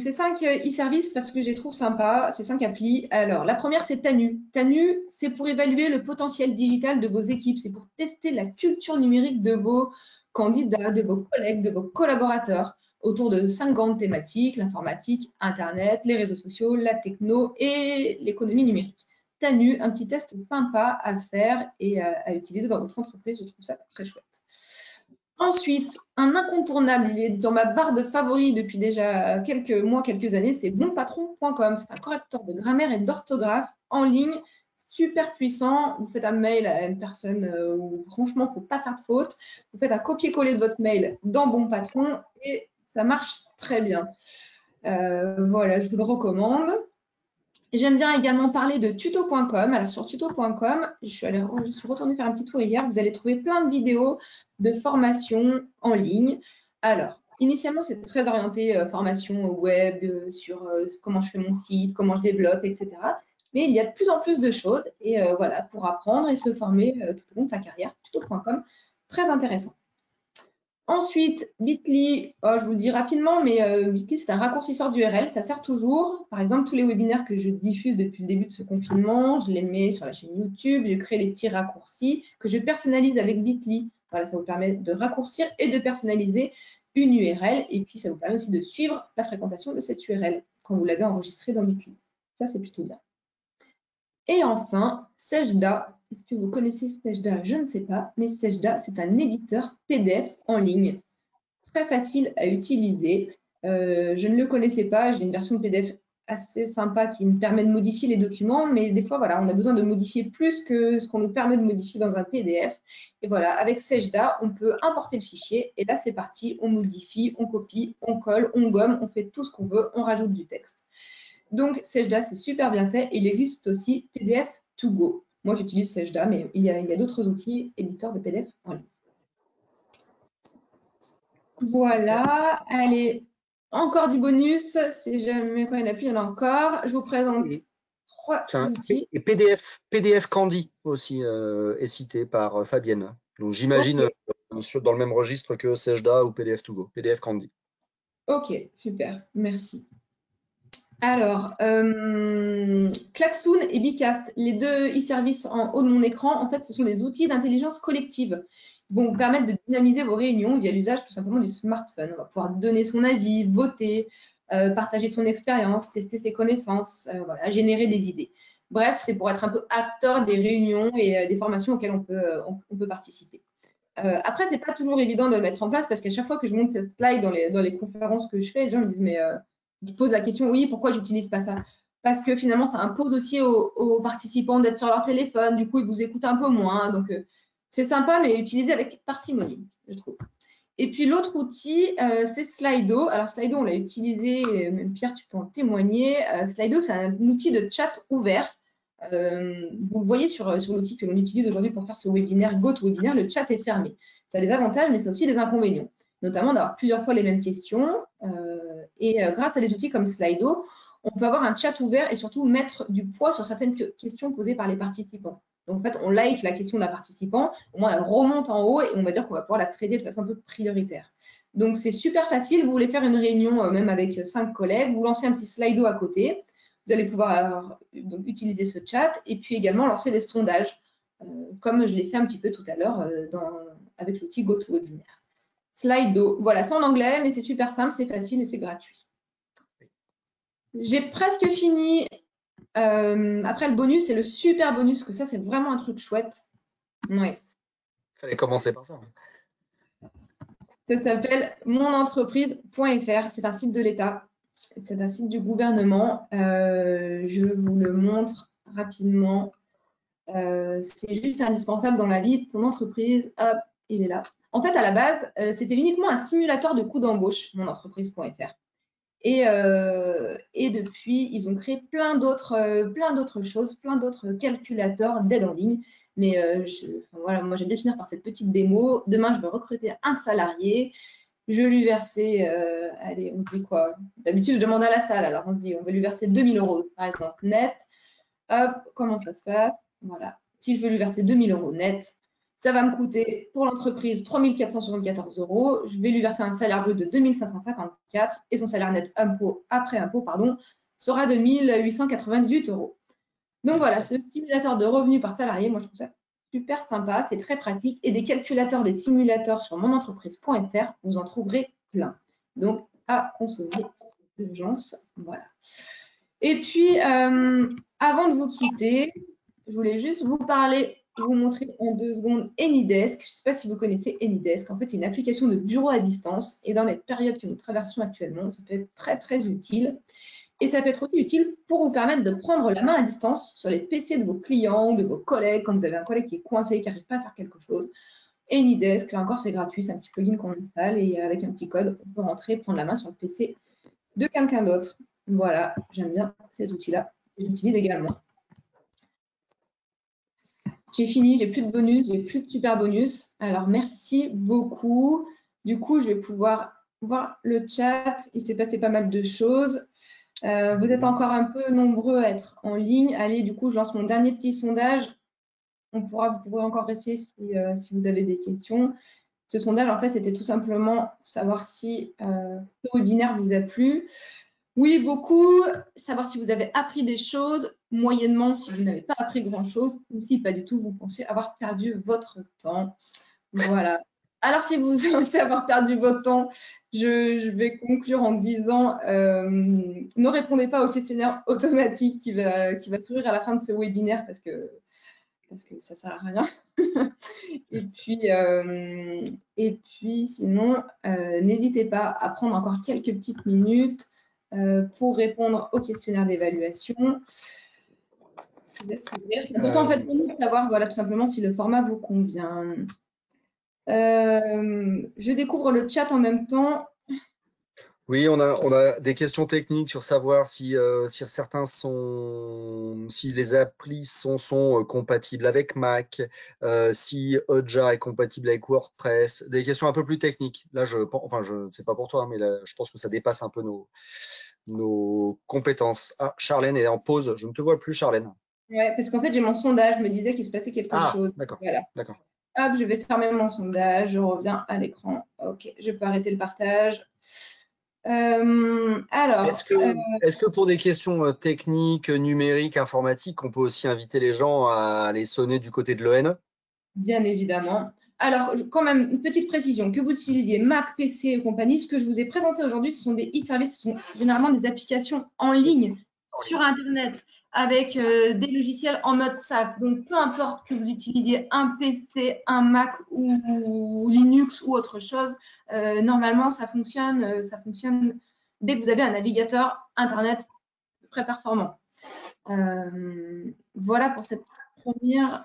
ces 5 e-services parce que je les trouve sympas, ces 5 applis. Alors, la première, c'est Tanu. Tanu, c'est pour évaluer le potentiel digital de vos équipes. C'est pour tester la culture numérique de vos candidats, de vos collègues, de vos collaborateurs autour de 5 grandes thématiques, l'informatique, Internet, les réseaux sociaux, la techno et l'économie numérique. Tanu, un petit test sympa à faire et à utiliser dans votre entreprise. Je trouve ça très chouette. Ensuite, un incontournable, il est dans ma barre de favoris depuis déjà quelques mois, quelques années, c'est bonpatron.com. C'est un correcteur de grammaire et d'orthographe en ligne, super puissant. Vous faites un mail à une personne où franchement, il ne faut pas faire de faute. Vous faites un copier-coller de votre mail dans Bon Patron et ça marche très bien. Voilà, je vous le recommande. J'aime bien également parler de tuto.com. Alors sur tuto.com, je suis retournée faire un petit tour hier. Vous allez trouver plein de vidéos de formation en ligne. Alors, initialement, c'est très orienté formation web, sur comment je fais mon site, comment je développe, etc. Mais il y a de plus en plus de choses. Et voilà, pour apprendre et se former tout au long de sa carrière, tuto.com, très intéressant. Ensuite, Bitly, je vous le dis rapidement, mais Bitly, c'est un raccourcisseur d'URL, ça sert toujours. Par exemple, tous les webinaires que je diffuse depuis le début de ce confinement, je les mets sur la chaîne YouTube, je crée les petits raccourcis que je personnalise avec Bitly. Voilà, ça vous permet de raccourcir et de personnaliser une URL. Et puis, ça vous permet aussi de suivre la fréquentation de cette URL quand vous l'avez enregistrée dans Bitly. Ça, c'est plutôt bien. Et enfin, Sejda. Est-ce que vous connaissez Sejda? Je ne sais pas, mais Sejda, c'est un éditeur PDF en ligne. Très facile à utiliser. Je ne le connaissais pas. J'ai une version de PDF assez sympa qui me permet de modifier les documents, mais des fois, voilà, on a besoin de modifier plus que ce qu'on nous permet de modifier dans un PDF. Et voilà, avec Sejda, on peut importer le fichier. Et là, c'est parti. On modifie, on copie, on colle, on gomme, on fait tout ce qu'on veut, on rajoute du texte. Donc, Sejda, c'est super bien fait. Il existe aussi PDF to go. Moi, j'utilise Sejda, mais il y a d'autres outils éditeurs de PDF en ligne. Voilà, allez, encore du bonus. Si jamais quand il n'y en a plus, il y en a encore. Je vous présente 3 outils. Et PDF Candy aussi est cité par Fabienne. Donc, j'imagine dans le même registre que Sejda ou PDF to go, PDF Candy. Ok, super, merci. Alors, Klaxoon et Bicast, les deux e-services en haut de mon écran, en fait, ce sont des outils d'intelligence collective. Ils vont vous permettre de dynamiser vos réunions via l'usage tout simplement du smartphone. On va pouvoir donner son avis, voter, partager son expérience, tester ses connaissances, voilà, générer des idées. Bref, c'est pour être un peu acteur des réunions et des formations auxquelles on peut participer. Après, ce n'est pas toujours évident de le mettre en place parce qu'à chaque fois que je monte cette slide dans les conférences que je fais, les gens me disent mais je pose la question, oui, pourquoi j'utilise pas ça? Parce que finalement, ça impose aussi aux participants d'être sur leur téléphone. Du coup, ils vous écoutent un peu moins. Donc, c'est sympa, mais utilisé avec parcimonie, je trouve. Et puis, l'autre outil, c'est Slido. Alors, Slido, on l'a utilisé, même Pierre, tu peux en témoigner. Slido, c'est un outil de chat ouvert. Vous le voyez sur l'outil que l'on utilise aujourd'hui pour faire ce webinaire, GoToWebinar, le chat est fermé. Ça a des avantages, mais ça a aussi des inconvénients, notamment d'avoir plusieurs fois les mêmes questions. Grâce à des outils comme Slido, on peut avoir un chat ouvert et surtout mettre du poids sur certaines questions posées par les participants. Donc, en fait, on like la question d'un participant, au moins elle remonte en haut et on va dire qu'on va pouvoir la traiter de façon un peu prioritaire. Donc, c'est super facile. Vous voulez faire une réunion même avec 5 collègues, vous lancez un petit Slido à côté. Vous allez pouvoir donc, utiliser ce chat et puis également lancer des sondages, comme je l'ai fait un petit peu tout à l'heure avec l'outil GoToWebinar. Slido. Voilà, c'est en anglais, mais c'est super simple, c'est facile et c'est gratuit. J'ai presque fini. Après, le bonus, c'est le super bonus, que ça, c'est vraiment un truc chouette. Ouais. Fallait commencer par ça. Ça s'appelle monentreprise.fr. C'est un site de l'État. C'est un site du gouvernement. Je vous le montre rapidement. C'est juste indispensable dans la vie de ton entreprise. Hop, il est là. En fait, à la base, c'était uniquement un simulateur de coûts d'embauche, monentreprise.fr. Et depuis, ils ont créé plein d'autres choses, plein d'autres calculateurs d'aide en ligne. Mais voilà, moi, j'aime bien finir par cette petite démo. Demain, je vais recruter un salarié. Je vais lui verser, allez, on se dit quoi? D'habitude, je demande à la salle. Alors, on se dit, on va lui verser 2 000 € par exemple, net. Hop, comment ça se passe? Voilà. Si je veux lui verser 2 000 € net, ça va me coûter pour l'entreprise 3 474 €. Je vais lui verser un salaire brut de 2 554 et son salaire net après impôt sera de 1 898 €. Donc voilà, ce simulateur de revenus par salarié, moi je trouve ça super sympa, c'est très pratique. Et des calculateurs, des simulateurs sur monentreprise.fr, vous en trouverez plein. Donc à consommer d'urgence. Voilà. Et puis, avant de vous quitter, je voulais juste vous montrer en 2 secondes AnyDesk. Je ne sais pas si vous connaissez AnyDesk. En fait, c'est une application de bureau à distance. Et dans les périodes que nous traversons actuellement, ça peut être très, très utile. Et ça peut être aussi utile pour vous permettre de prendre la main à distance sur les PC de vos clients, de vos collègues, quand vous avez un collègue qui est coincé, qui n'arrive pas à faire quelque chose. AnyDesk, là encore, c'est gratuit. C'est un petit plugin qu'on installe et avec un petit code, on peut rentrer, prendre la main sur le PC de quelqu'un d'autre. Voilà, j'aime bien cet outil-là. Je l'utilise également. J'ai fini, j'ai plus de bonus, j'ai plus de super bonus. Alors, merci beaucoup. Du coup, je vais pouvoir voir le chat. Il s'est passé pas mal de choses. Vous êtes encore un peu nombreux à être en ligne. Allez, du coup, je lance mon dernier petit sondage. Vous pourrez encore rester si vous avez des questions. Ce sondage, en fait, c'était tout simplement savoir si ce webinaire vous a plu. Oui, beaucoup. Savoir si vous avez appris des choses, moyennement si vous n'avez pas appris grand-chose, ou si pas du tout, vous pensez avoir perdu votre temps. Voilà. Alors, si vous pensez avoir perdu votre temps, je vais conclure en disant ne répondez pas au questionnaire automatique qui va s'ouvrir à la fin de ce webinaire parce que ça ne sert à rien. et puis sinon, n'hésitez pas à prendre encore quelques petites minutes pour répondre au questionnaire d'évaluation. C'est important en fait pour nous de savoir voilà, tout simplement si le format vous convient. Je découvre le chat en même temps. Oui, on a des questions techniques sur savoir si les applis sont compatibles avec Mac, si Hotjar est compatible avec WordPress, des questions un peu plus techniques. Là, je ne sais pas pour toi, mais là, je pense que ça dépasse un peu nos compétences. Ah, Charlène est en pause. Je ne te vois plus, Charlène. Ouais, parce qu'en fait, j'ai mon sondage, je me disais qu'il se passait quelque chose. D'accord. Voilà. D'accord. Hop, je vais fermer mon sondage, je reviens à l'écran. Ok, je peux arrêter le partage. Alors, est-ce que pour des questions techniques, numériques, informatiques, on peut aussi inviter les gens à aller sonner du côté de l'EN? bien évidemment. Alors, quand même, une petite précision, que vous utilisiez Mac, PC et compagnie, ce que je vous ai présenté aujourd'hui, ce sont des e-services, ce sont généralement des applications en ligne sur Internet avec des logiciels en mode SaaS. Donc, peu importe que vous utilisiez un PC, un Mac ou Linux ou autre chose, normalement, ça fonctionne dès que vous avez un navigateur Internet très performant. Voilà pour cette première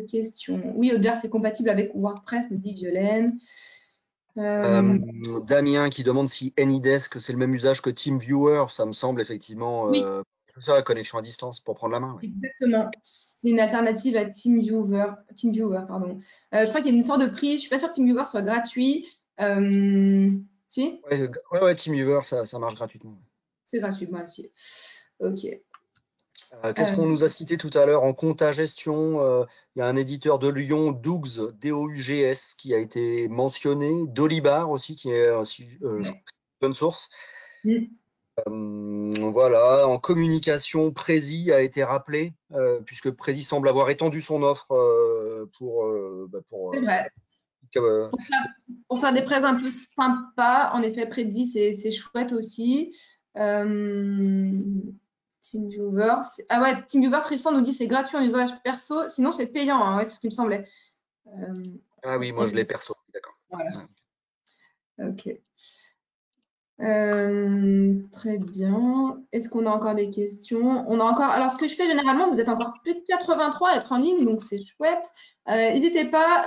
question. Oui, Hotjar, c'est compatible avec WordPress, nous dit Violaine. Damien qui demande si AnyDesk, c'est le même usage que TeamViewer. Ça me semble effectivement Oui. ça, la connexion à distance pour prendre la main. Oui. Exactement. C'est une alternative à TeamViewer. Je crois qu'il y a une sorte de prix. Je ne suis pas sûre que TeamViewer soit gratuit. Si Ouais, TeamViewer, ça marche gratuitement. C'est gratuit, moi aussi. Ok. Qu'est-ce qu'on nous a cité tout à l'heure en compta gestion? Il y a un éditeur de Lyon, Dougs, D-O-U-G-S, qui a été mentionné. Dolibar aussi, qui est aussi open source. Voilà, en communication, Prezi a été rappelé, puisque Prezi semble avoir étendu son offre C'est vrai. Pour faire des prêts un peu sympas, en effet, près de 10, c'est chouette aussi. TeamViewer. Ah ouais, TeamViewer, Tristan nous dit c'est gratuit en usage perso, sinon c'est payant, hein, ouais, c'est ce qui me semblait. Ah oui, moi je l'ai perso, d'accord. Voilà. Ok. Très bien. Est-ce qu'on a encore des questions? On a encore. Alors, ce que je fais généralement, vous êtes encore plus de 83 à être en ligne, donc c'est chouette. N'hésitez pas.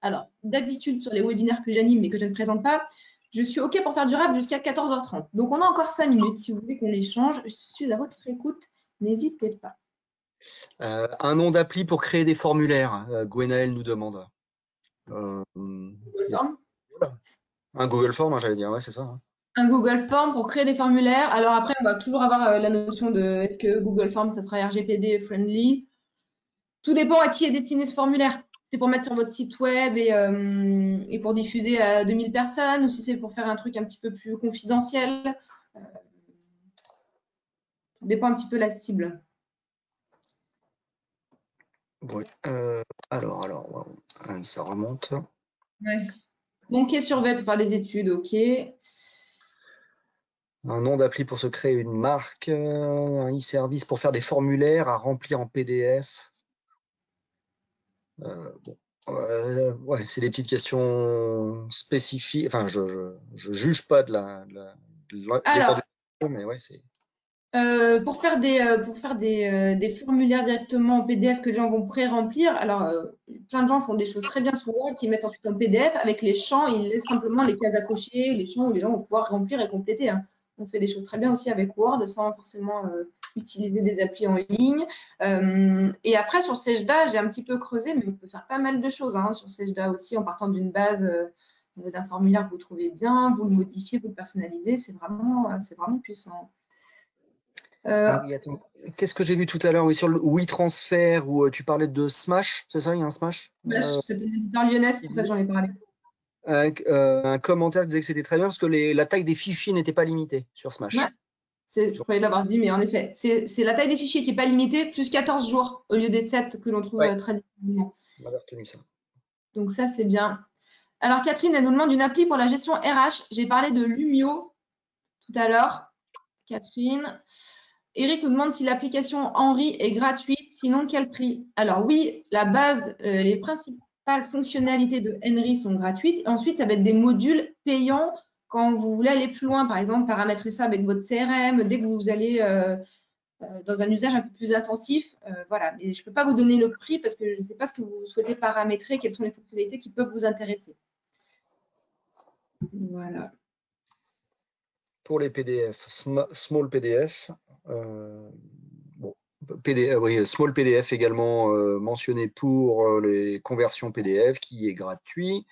Alors, d'habitude, sur les webinaires que j'anime mais que je ne présente pas, je suis OK pour faire du rap jusqu'à 14h30. Donc, on a encore 5 minutes. Si vous voulez qu'on échange, je suis à votre écoute. N'hésitez pas. Un nom d'appli pour créer des formulaires, Gwenaël nous demande. Google Form. Un Google Form, hein, j'allais dire, ouais, c'est ça. Hein. Un Google Form pour créer des formulaires. Alors après, on va toujours avoir la notion de est-ce que Google Form, ça sera RGPD friendly? Tout dépend à qui est destiné ce formulaire. Si c'est pour mettre sur votre site web et pour diffuser à 2000 personnes, ou si c'est pour faire un truc un petit peu plus confidentiel. Tout dépend un petit peu la cible. Oui. Alors, wow. Ça remonte. Ouais. Banquier sur web pour faire des études, ok. Un nom d'appli pour se créer une marque, un e-service pour faire des formulaires à remplir en PDF. Ouais, c'est des petites questions spécifiques. Enfin, je juge pas de l'état Alors, de la mais ouais, c'est. pour faire des formulaires directement en PDF que les gens vont pré-remplir, alors plein de gens font des choses très bien sous Word, qui mettent ensuite en PDF avec les champs, ils laissent simplement les cases à cocher, les champs où les gens vont pouvoir remplir et compléter. Hein. On fait des choses très bien aussi avec Word sans forcément utiliser des applis en ligne. Et après, sur Sejda, j'ai un petit peu creusé, mais on peut faire pas mal de choses hein, sur Sejda aussi en partant d'une base. D'un formulaire que vous trouvez bien, vous le modifiez, vous le personnalisez, c'est vraiment puissant. Ah oui, attends. Qu'est-ce que j'ai vu tout à l'heure? Oui, sur le WeTransfer, où tu parlais de Smash, c'est ça? Il y a un Smash? C'est un éditeur lyonnais, c'est pour ça que j'en ai parlé. Un commentaire disait que c'était très bien parce que la taille des fichiers n'était pas limitée sur Smash. Ouais, je croyais l'avoir dit, mais en effet, c'est la taille des fichiers qui n'est pas limitée, plus 14 jours au lieu des 7 que l'on trouve Ouais, traditionnellement. on avait retenu ça. Donc ça, c'est bien. Alors Catherine, elle nous demande une appli pour la gestion RH. J'ai parlé de Lumio tout à l'heure. Catherine. Eric nous demande si l'application Henri est gratuite, sinon quel prix? Alors oui, la base, les principales fonctionnalités de Henry sont gratuites. Ensuite, ça va être des modules payants quand vous voulez aller plus loin. Par exemple, paramétrer ça avec votre CRM, dès que vous allez dans un usage un peu plus intensif. Voilà, mais je ne peux pas vous donner le prix parce que je ne sais pas ce que vous souhaitez paramétrer, quelles sont les fonctionnalités qui peuvent vous intéresser. Voilà. Pour les PDF, small PDF, oui, small PDF également mentionné pour les conversions PDF qui est gratuit.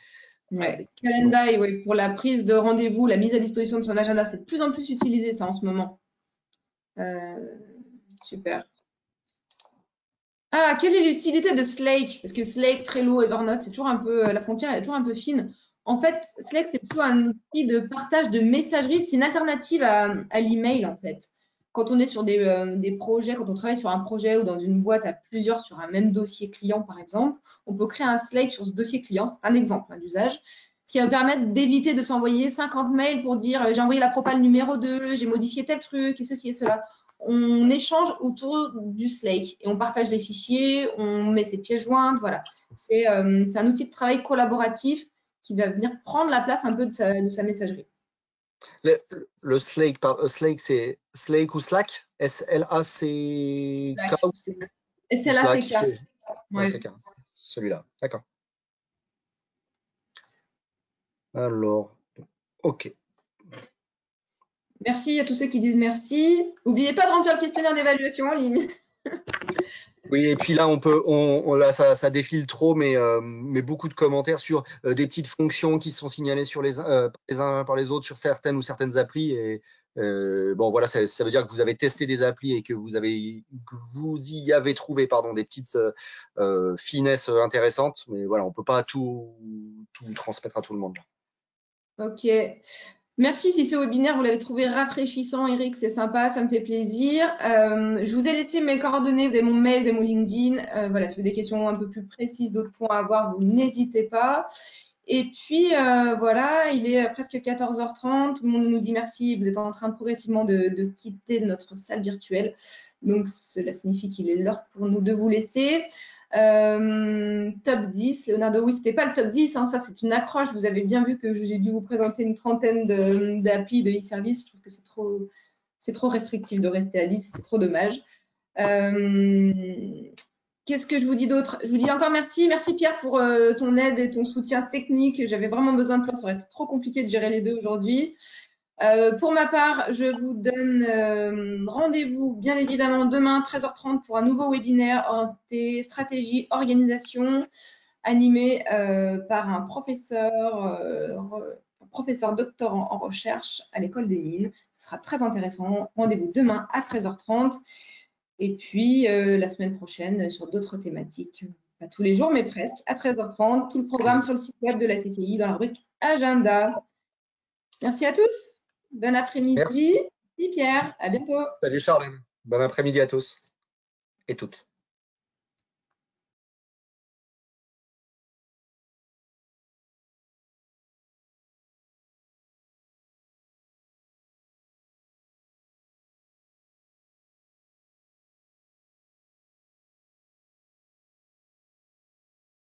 Ouais. Calendar, ouais, pour la prise de rendez-vous, la mise à disposition de son agenda, c'est de plus en plus utilisé ça en ce moment. Super. Ah, quelle est l'utilité de Slake? Parce que Slake, Trello, Evernote, c'est toujours un peu la frontière, elle est toujours un peu fine. En fait, Slack, c'est plutôt un outil de partage de messagerie. C'est une alternative à l'email, en fait. Quand on est sur des projets, quand on travaille sur un projet ou dans une boîte à plusieurs sur un même dossier client, par exemple, on peut créer un Slack sur ce dossier client. C'est un exemple d'usage. Ce qui va permettre d'éviter de s'envoyer 50 mails pour dire j'ai envoyé la propale numéro 2, j'ai modifié tel truc et ceci et cela. On échange autour du Slack et on partage les fichiers, on met ses pièces jointes. Voilà. C'est un outil de travail collaboratif qui va venir prendre la place un peu de sa messagerie. Le Slake, Slake c'est Slake ou Slack? S-L-A-C-K ou S-L-A-C-K. Ouais, c'est celui-là. D'accord. Alors, ok. Merci à tous ceux qui disent merci. N'oubliez pas de remplir le questionnaire d'évaluation en ligne. Oui, et puis là, là, ça défile trop, mais beaucoup de commentaires sur des petites fonctions qui sont signalées sur les uns par les autres sur certaines ou certaines applis. Et bon, voilà, ça veut dire que vous avez testé des applis et que vous y avez trouvé, pardon, des petites finesses intéressantes. Mais voilà, on peut pas tout transmettre à tout le monde. Ok. Merci si ce webinaire, vous l'avez trouvé rafraîchissant, Eric, c'est sympa, ça me fait plaisir. Je vous ai laissé mes coordonnées, vous avez mon mail, vous avez mon LinkedIn. Voilà, si vous avez des questions un peu plus précises, d'autres points à voir, vous n'hésitez pas. Et puis, voilà, il est presque 14h30. Tout le monde nous dit merci. Vous êtes en train progressivement de quitter notre salle virtuelle. Donc, cela signifie qu'il est l'heure pour nous de vous laisser. Top 10, Leonardo, oui, c'était pas le top 10, hein, ça c'est une accroche. Vous avez bien vu que j'ai dû vous présenter une trentaine d'applis de e-service. Je trouve que c'est trop restrictif de rester à 10, c'est trop dommage. Qu'est-ce que je vous dis d'autre? Je vous dis encore merci. Merci Pierre pour ton aide et ton soutien technique. J'avais vraiment besoin de toi. Ça aurait été trop compliqué de gérer les deux aujourd'hui. Pour ma part, je vous donne rendez-vous bien évidemment demain 13h30 pour un nouveau webinaire orienté stratégie, organisation, animé par un professeur doctorant en recherche à l'école des mines. Ce sera très intéressant. Rendez-vous demain à 13h30. Et puis, la semaine prochaine, sur d'autres thématiques, pas tous les jours, mais presque, à 13h30, tout le programme sur le site web de la CCI dans la rubrique Agenda. Merci à tous. Bon après-midi. Merci. Merci Pierre. À bientôt. Salut Charlène. Bon après-midi à tous et toutes.